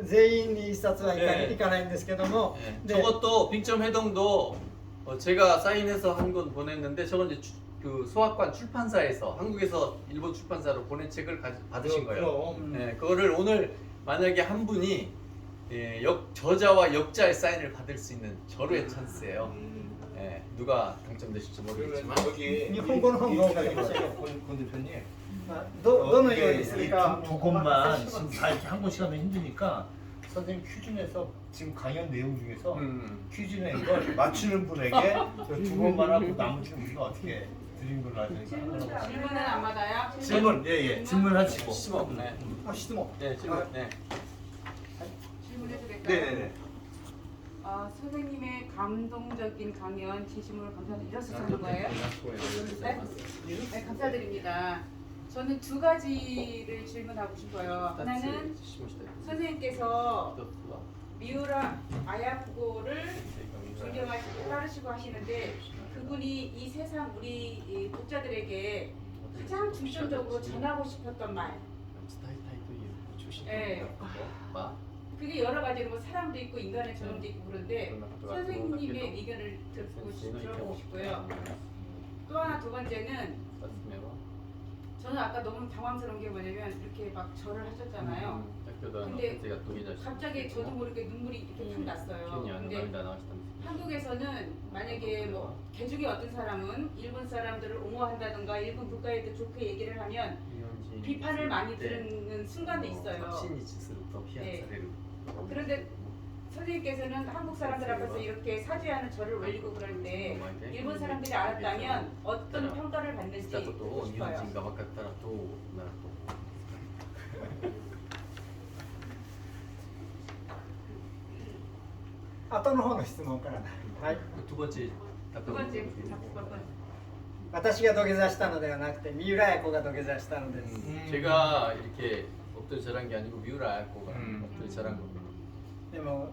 全員に1冊はいか,、ねいかないんですけども、 네. で 저것도 빙점 해동도 제가 사인해서 한 건 보냈는데 저건 이제 그 소학관 출판사에서 한국에서 일본 출판사로 보낸 책을 받으신 거예요. 그럼. 네, 그거를 오늘 만약에 한 분이 저자와 역자의 사인을 받을 수 있는 절호의 찬스예요. 네, 누가 당첨되실지 그러면 모르겠지만 여기 일본어는 여기 뭐가 있어요. 있어요? 권 대표님. まあ、どのようにするかは 두 곳만 지금 다 이렇게 한 곳씩 하면 힘드니까 선생님 퀴즈 내서 지금 강연 내용 중에서 퀴즈 낸 걸 맞추는 분에게 두 곳만 하고 나머지는 우리가 어떻게 드린 걸로 하자니까 질문은 안 받아요? 질문 예예 질문하시고 시범 네. あ質問。 네, 질문 네. 질문해도 될까요? 네네네 선생님의 감동적인 강연 진심으로 감사드립니다. 이렇게 하는 거예요? 네, 감사드립니다. 저는 두 가지를 질문하고 싶어요. 하나는 선생님께서 미우라 아야코를 존경하시고 따르시고 하시는데 그분이 이 세상 우리 이 독자들에게 가장 중점적으로 전하고 싶었던 말 네. 그게 여러 가지로 뭐 사랑도 있고 인간의 존엄도 있고 그런데 선생님의 의견을 들어보고 싶고요. 또 하나 두 번째는 저는 아까 너무 당황스러운 게 뭐냐면 이렇게 막 절을 하셨잖아요. 근데 갑자기 저도 모르게 눈물이 이렇게 탁 났어요. 근데 한국에서는 만약에 뭐 대중의 어떤 사람은 일본 사람들을 옹호한다든가 일본 국가에 대해 좋게 얘기를 하면 비판을 많이 들은 순간도 있어요. 네. 그런데 선생님께서는 한국 사람들 앞에서 이렇게 사죄하는 절을 올리고 그러는데 일본 사람들이 알았다면 어떤 평가를 받는지 듣고 싶어요. 後の方の質問からだ。はい。 두 번째 두 번째 답변. 私が土下座したのではなくて、三浦綾子が土下座したのです。 제가 이렇게 엎드려 절한 게 아니고 미우라 아야코가 엎드려 절한 겁니다. でも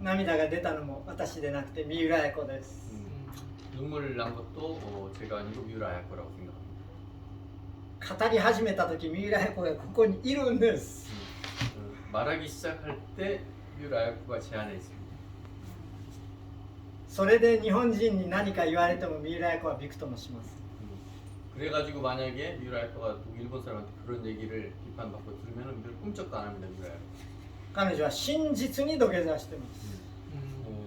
涙が出たのも私でなくて三浦綾子です。 눈물 난 것도 제가 아니고 미우라 아야코라고 생각합니다. 語り始めた時三浦綾子がここにいるんです。 말하기 시작할 때 미우라 아야코가 제 안에 있습니다. それで日本人に何か言われても三浦綾子はびくともします。 그래가지고 만약에 미우라 아야코가 일본 사람한테 그런 얘기를 비판받고 들으면 미우라 꿈쩍도 안 합니다. 미우라 아야코. 彼女は真実に土下座しています。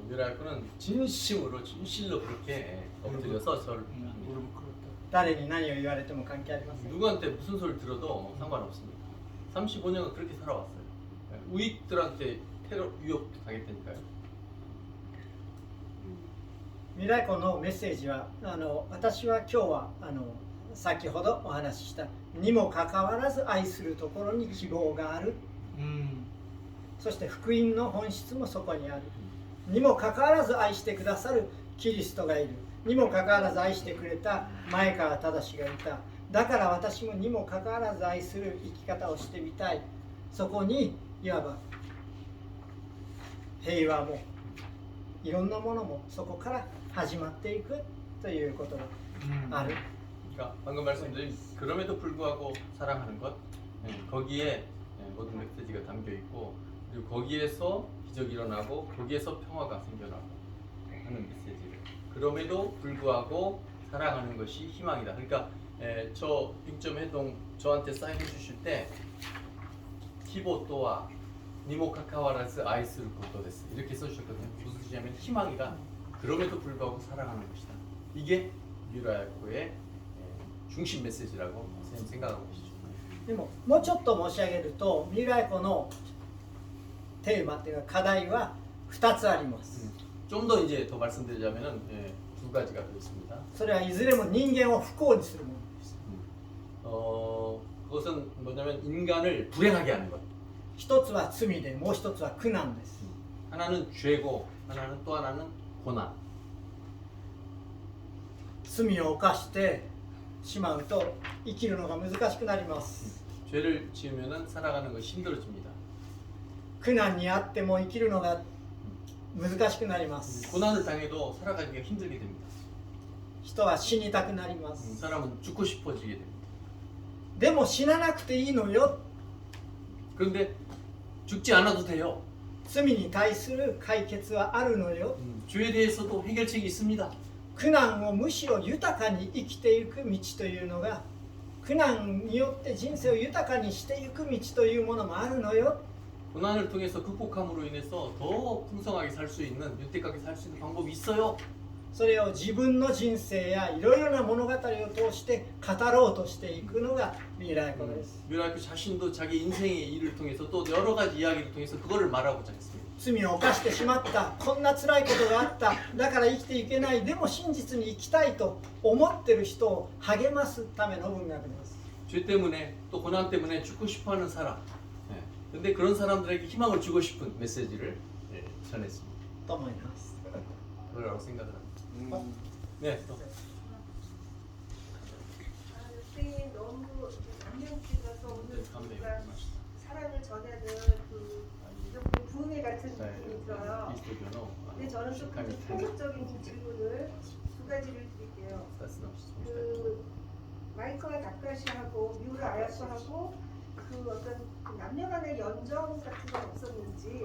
미우라 아야코는 진심으로 진실로 그렇게 엎드려서 절을 합니다. 誰に何を言われても関係ありません。 누구한테 무슨 소리 들어도 상관없습니다. 35년은 그렇게 살아왔어요. 우익들한테 테러 위협 당했다니까요. 未来子のメッセージは私は今日は先ほどお話ししたにもかかわらず愛するところに希望がある、そして福音の本質もそこにある、にもかかわらず愛してくださるキリストがいる、にもかかわらず愛してくれた前川忠がいた、だから私もにもかかわらず愛する生き方をしてみたい。そこにいわば平和もいろんなものもそこから始まっていくということがある。 그러니까 방금 말씀드린 그럼에도 불구하고 사랑하는 것 거기에 모든 메시지가 담겨 있고 그리고 거기에서 기적이 일어나고 거기에서 평화가 생겨나고 하는 메시지를 그럼에도 불구하고 사랑하는 것이 희망이다. 그러니까 저 빙점 해동 저한테 사인해 주실 때 키보토와 니모카카와라스 아이스를 고토데스 이렇게 써주셨거든요. 무슨 뜻이냐면 희망이다. 그럼에도 불구하고 사랑하는 것이다. 이게 미우라야코의 중심 메시지라고 선생님 생각하고 계시죠. でももうちょっと申し上げると三浦綾子のテーマというか課題は2つあります。 좀 더 이제 더 말씀드리자면은 두 가지가 더 있습니다. それはいずれも人間を不幸にするものです。 그것은 뭐냐면 인간을 불행하게 하는 것. 一つは罪でもう一つは苦難です。 하나는 죄고 하나는 또 하나는 고난. 罪を犯してしまうと生きるのが難しくなります。 죄를 지으면은 살아가는 것이 힘들어집니다. 苦難にあっても生きるのが難しくなります。 고난을 당해도 살아가기가 힘들게 됩니다. 人は死にたくなります。 사람은 죽고 싶어지게 됩니다. でも死ななくていいのよ。 그런데 죽지 않아도 돼요. 罪に対する解決はあるのよ。 죄에 대해서도 해결책이 있습니다. 苦難をむしろ豊かに生きていく道というのが、苦難によって人生を豊かにしていく道というものもあるのよ。 고난을 통해서 극복함으로 인해서 더 풍성하게 살 수 있는, 윤택하게 살 수 있는 방법이 있어요. それを自分の人生やいろいろな物語を通して語ろうとしていくのがミライコです。 뮤라이크 자신도 자기 인생의 일을 통해서 또 여러 가지 이야기를 통해서 그거를 말하고자 했습니다. 罪を犯してしまった、こんな辛いことがあった、だから生きていけない、でも真実に生きたいと思ってる人を励ますための文学です。 죄 때문에 또 고난 때문에 죽고 싶어하는 사람. 근데 그런 사람들에게 희망을 주고 싶은 메시지를 전했습니다. と思います。 그러라고 생각을 합니다. 네. 또. 선생님 너무 감명 깊어서 오늘 우리가 사랑을 전하는 그 이렇게 부흥회 같은 느낌이 들어요. 근데 저는 또 그 포괄적인 질문을 두 가지를 드릴게요. 그 마이크와 다카시하고 미우라 아야코하고 그 어떤 그 남녀간의 연정 같은 건 없었는지.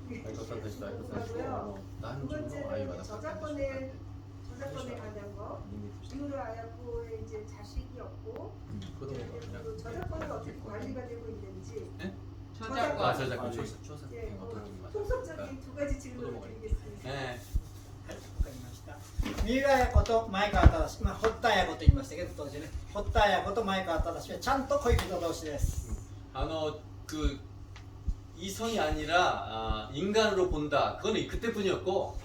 궁금하고요. 두 번째는 저작권에 관한 거. 미우라 아야코의 이제 자식이 없고 그 저작권이 어떻게 관리가 되고 있는지. 저작권. 저작권. 네, 통속적인 두 가지 질문을 드리겠습니다. 네. わかりました。三浦綾子と前川忠、堀田綾子と言いましたけど当時ね、堀田綾子と前川忠はちゃんと恋人同士です。 그 이성이 아니라 인간으로 본다. 그거는 그때뿐이었고,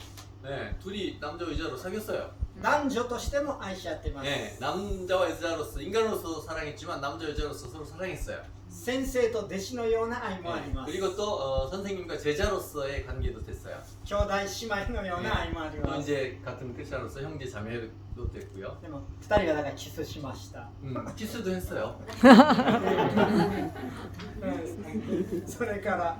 네, 둘이 남자와 여자로 사귀었어요. 男女としても愛し合っています。 네, 남자와 여자로서 인간으로서 사랑했지만 남자 여자로서 서로 사랑했어요. 先生と弟子のような愛もあり 네, ます。 그리고 또 선생님과 제자로서의 관계도 됐어요. 兄弟姉妹のような愛もあり 또 ます。 이제 같은 크리스천으로서 형제 자매도 됐고요. でも二人がだからキスしました。 키스도 했어요. それから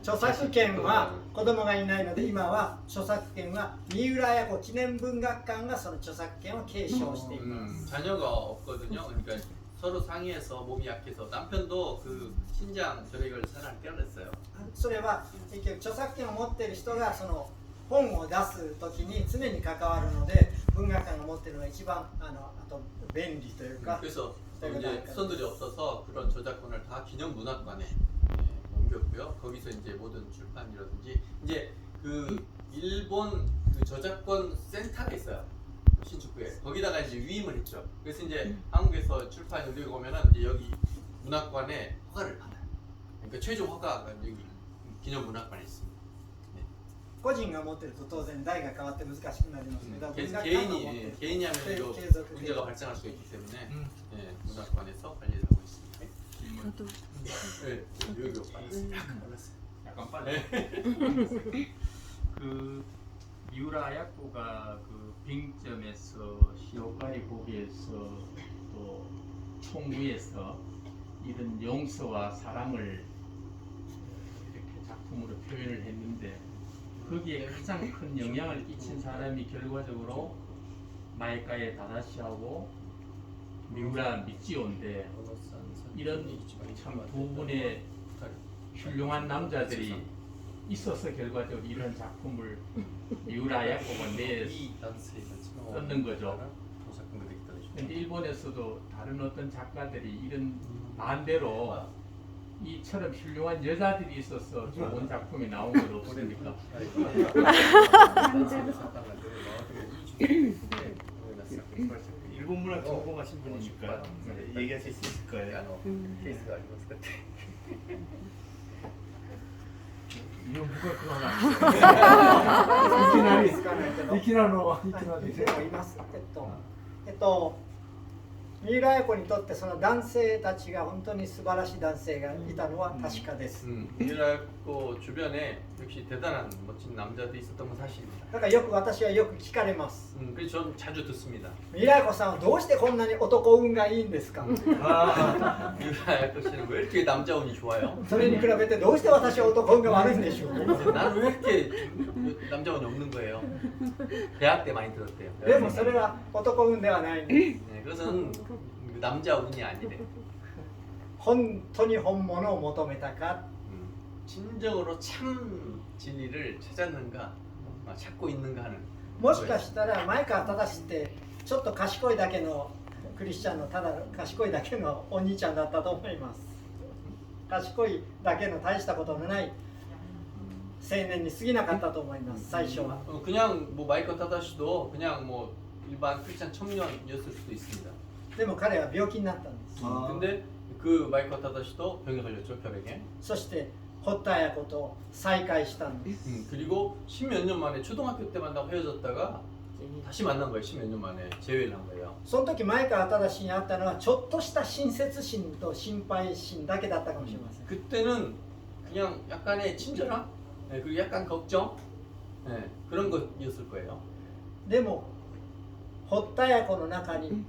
著作権は子供がいないので今は著作権は三浦綾子記念文学館がその著作権を継承しています。 자녀가 없거든요. 그러니까 서로 상의해서 몸이 약해서 남편도 그 신장 결핵을 살할 깨어냈어요. それは結局著作権を持っている人がその本を出す時に常に関わるので文学館が持っているのが一番あと便利というか。 그래서 이제 수선들이 없어서 그런 저작권을 다 기념문학관에 옮겼고요. 거기서 이제 모든 출판이라든지 이제 그 일본 그 저작권 센터가 있어요. 신축구에 거기다가 이제 위임을 했죠. 그래서 이제 한국에서 출판 여기 오면은 이제 여기 문학관에 허가를 받아요. 그러니까 최종 허가가 여기 기념문학관에 있습니다. 個人が持っていると当然代が変わって難しくなりますけど、文学館が持っている 개인이 하면 또 継続 문제가 발생할 수 있기 때문에 문학관에서 관리를 하고 있습니다. 저도 네, 여기 빨랐어요. 약간 빨리. 그 미우라 아야코가 그 빙점에서 시오카리 고비에서 또 총무에서 이런 용서와 사랑을 이렇게 작품으로 표현을 했는데 거기에 가장 큰 영향을 끼친 사람이 결과적으로 마에카의 다다시하고 미우라 미치오인데 이런 참 두 분의 훌륭한 남자들이 있어서 결과적으로 이런 작품을 미우라 아야코가 썼는 거죠. 근데 일본에서도 다른 어떤 작가들이 이런 반대로 이처럼 훌륭한 여자들이 있어서 좋은 작품이 나온 건 없습니까? 일본 문학 전공하신 분이니까 얘기하실 수 있을 거예요. 케이스가 아니었을 것 같아. 이거 누가 그러나? いつかないけどいきなりのいきなりでもいます。三浦綾子にとってその男性たちが本当に素晴らしい男性がいたのは確かです。 미라코 주변에 역시 대단한 멋진 남자들이 있었던 건 사실입니다. だからよく私はよく聞かれます。 그래서 저는 자주 듣습니다. 三浦綾子さんはどうしてこんなに男運がいいんですか 아, 미라코 씨는 왜 이렇게 남자 운이 좋아요? それに比べてどうして私は男運が悪いんでしょう 나는 왜 이렇게 남자 운이 없는 거예요? 대학 때 많이 들었대요. でもそれは男運ではないんです。 네, 그것은 남자 운이 아니래. 本当に本物を求めたか 진정으로 참 진리를 찾았는가, 찾고 있는가 하는. もしかしたら前川正ってちょっと賢いだけのクリスチャンのただ賢いだけのお兄ちゃんだったと思います。賢いだけの大したことのない青年に過ぎなかったと思います最初は。 그냥 뭐 마이클 타다시도 그냥 뭐 일반 크리스찬 청년이었을 수도 있습니다. でも彼は病気になったんです。 아. 근데 그 마이클 타다시도 병에 걸렸죠, 혈액에. そして堀田綾子と再会したんです。 그리고 십몇 년 만에 초등학교 때 만나고 헤어졌다가 다시 만난 거예요. 십몇 년 만에 재회를 한 거예요. その時前川正に会ったのはちょっとした親切心と心配心だけだったかもしれません。 그때는 그냥 약간의 친절함, 그리고 약간 걱정, 그런 것이었을 거예요. でも堀田綾子の中に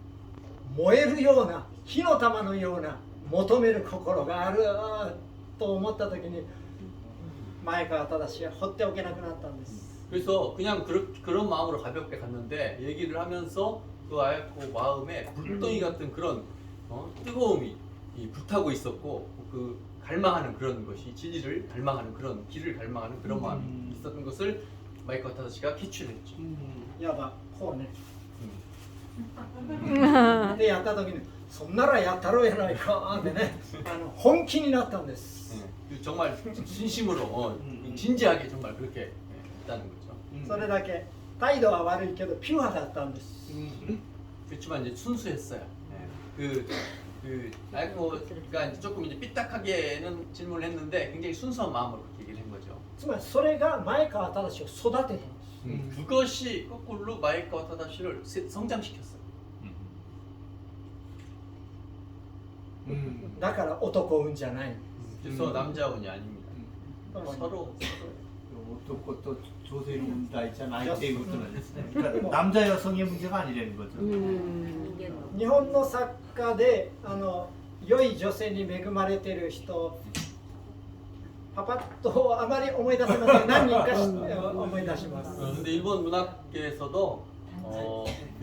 燃えるような火の玉のような求める心があると思った時に前川正は放っておけなくなったんです。 그래서 그냥 그런 마음으로 가볍게 갔는데 얘기를 하면서 그 아야코 마음에 불덩이 같은 그런 뜨거움이 불타고 있었고 그 갈망하는 그런 것이 진리를 갈망하는 그런 길을 갈망하는 그런 마음이 있었던 것을 마이클 타다시가 캐치했죠. いわばこうね。でやった時にそんならやったろうやないかってね本気になったんです。 정말 진심으로 진지하게 정말 그렇게 했다는 거죠. それだけ態度は悪いけどピュアだったんです。 그렇지만 이제 순수했어요. 그 아이코가 이제 조금 이제 삐딱하게는 질문을 했는데 굉장히 순수한 마음으로 그렇게 얘기를 한 거죠. つまりそれが前川正を育てたんです。 그것이 거꾸로 마이카와 타다시를 성장시켰어요. だから男運じゃない。 그래서 남자운이 아닙니다. 서로男と女性の問題じゃないっていうことなんですね。남자 여성의 문제가 아니라는 거죠. 日本の作家で良い女性に恵まれている人パパッとあまり思い出せません。何人か思い出します。 근데 일본 문학계에서도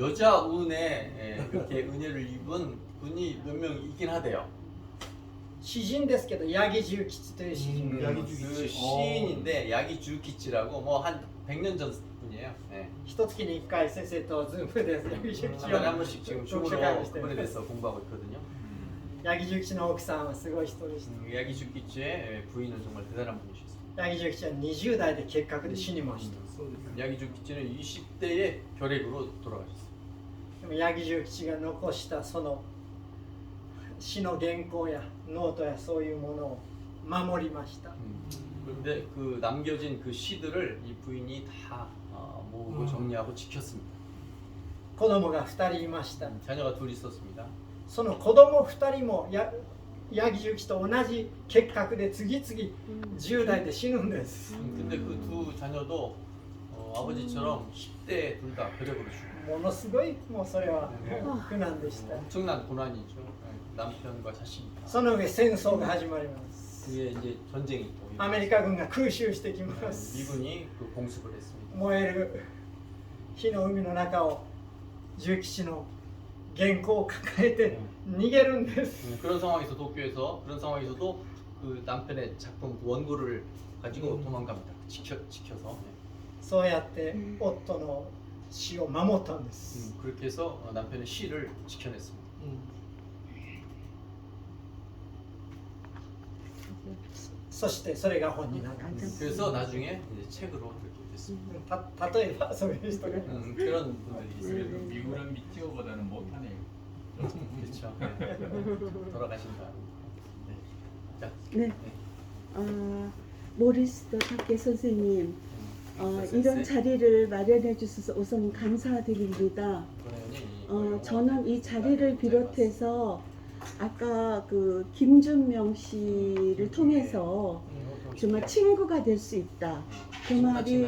여자 운에 그렇게 은혜를 입은 분이 몇 명 있긴 하대요. 詩人ですけど八木重吉という詩人。 그 시인인데 야기 주키치라고 뭐 한 100년 전 분이에요. 네. 一月に1回先生とズームで八木重吉 한 한 번씩 지금 読 줌으로 書会をして 그분에 대해서 공부하고 있거든요. 八木重吉の奥さんはすごい人でした。 야기 주키치의 부인은 정말 대단한 분이셨어요. 八木重吉は20代で結核で死にました。 야기 주키치는 20대에 결핵으로 돌아가셨어요. でも八木重吉が残したその詩の原稿やノートやそういうものを守りました。 그런데 그 남겨진 그 시들을 이 부인이 다 모으고 정리하고 지켰습니다. 子供が2人いました。 자녀가 둘 있었습니다. その子供2人も八木重吉と同じ結核で次々10代で死ぬんです。 근데 그 두 자녀도 아버지처럼 10대에 둘 다 결핵으로 죽고 ものすごいもうそれは苦難でした。 엄청난 고난이죠. 남편과 자식이. その上戦争が始まります。 그게 이제 전쟁이 또 アメリカ軍が空襲してきます。 미군이 그 공습을 했습니다. 燃える火の海の中を重吉の原稿を抱えて逃げるんです。 그런 상황에서 도쿄에서 그런 상황에서도 그 남편의 작품 그 원고를 가지고 도망갑니다. 지켜서. そうやって夫の死を守ったんです。 그렇게 해서 남편의 시를 지켜냈습니다. そしてそれが本になるんです。 그래서 나중에 이제 책으로 그렇게 됐습니다. 例えばそういう人が 그런 분들이 있어요. 그래도 미국은 미티어보다는 못하네요. 그렇죠. 네. 돌아가신다. 네. 자, 네. 모리스 타케 선생님, 이런 자리를 마련해 주셔서 우선 감사드립니다. 저는 이 자리를 비롯해서 아까 그 김준명 씨를 통해서 정말 친구가 될 수 있다. 그 말이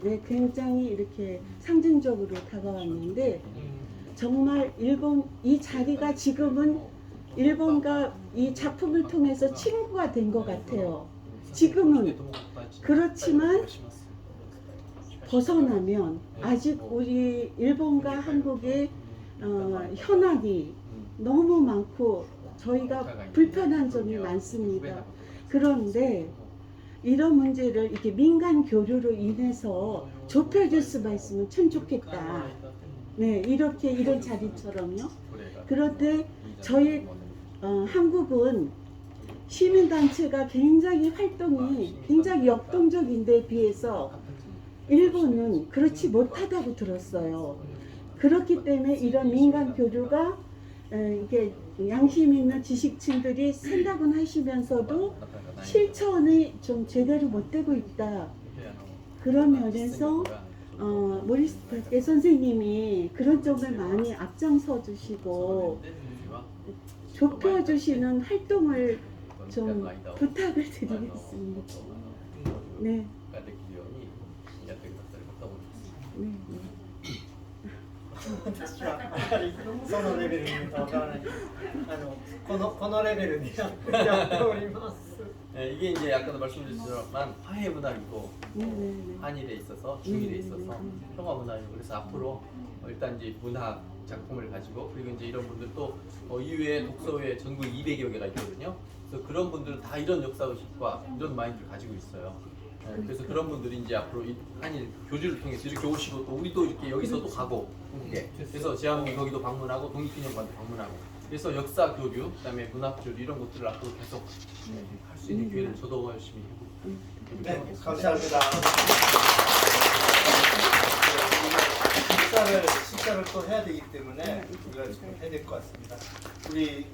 네, 굉장히 이렇게 상징적으로 다가왔는데 정말 일본 이 자리가 지금은 일본과 이 작품을 통해서 친구가 된 것 같아요. 지금은 그렇지만 벗어나면 아직 우리 일본과 한국의 현안이 너무 많고 저희가 불편한 점이 많습니다. 그런데 이런 문제를 이렇게 민간 교류로 인해서 좁혀질 수만 있으면 참 좋겠다. 네, 이렇게 이런 자리처럼요. 그런데 저희 한국은 시민단체가 굉장히 활동이 굉장히 역동적인 데 비해서 일본은 그렇지 못하다고 들었어요. 그렇기 때문에 이런 민간 교류가 이게 양심 있는 지식층들이 생각은 하시면서도 실천이 좀 제대로 못 되고 있다. 그런 면에서 모리스 타케 선생님이 그런 점을 많이 앞장서 주시고 좁혀주시는 활동을 좀 부탁을 드리겠습니다. 네. 네. 私はあまりそのレベルにわからない。このレベルでやっております。 네, 이게 이제 아까도 말씀드렸지만 화해 문화이고 네. 한일에 있어서 중일에 있어서 평화 문화이고 그래서 앞으로 일단 이제 문학 작품을 가지고 그리고 이제 이런 분들도 이외에 독서회 전국 200여 개가 있거든요. 그래서 그런 분들은 다 이런 역사의식과 이런 마인드를 가지고 있어요. 네, 그래서 그런 분들이 이제 앞으로 이 한일 교주를 통해서 이렇게 오시고 또 우리도 이렇게 여기서도 가고 한국에 그래서 제한미 거기도 방문하고 독립기념관도 방문하고 그래서 역사 교류 그다음에 문학 교류 이런 것들을 앞으로 계속 할 수 있는 기회를 저도 열심히 해보고 네, 감사합니다. 식사를 또 해야 되기 때문에 우리가 좀 해야 될 것 같습니다. 우리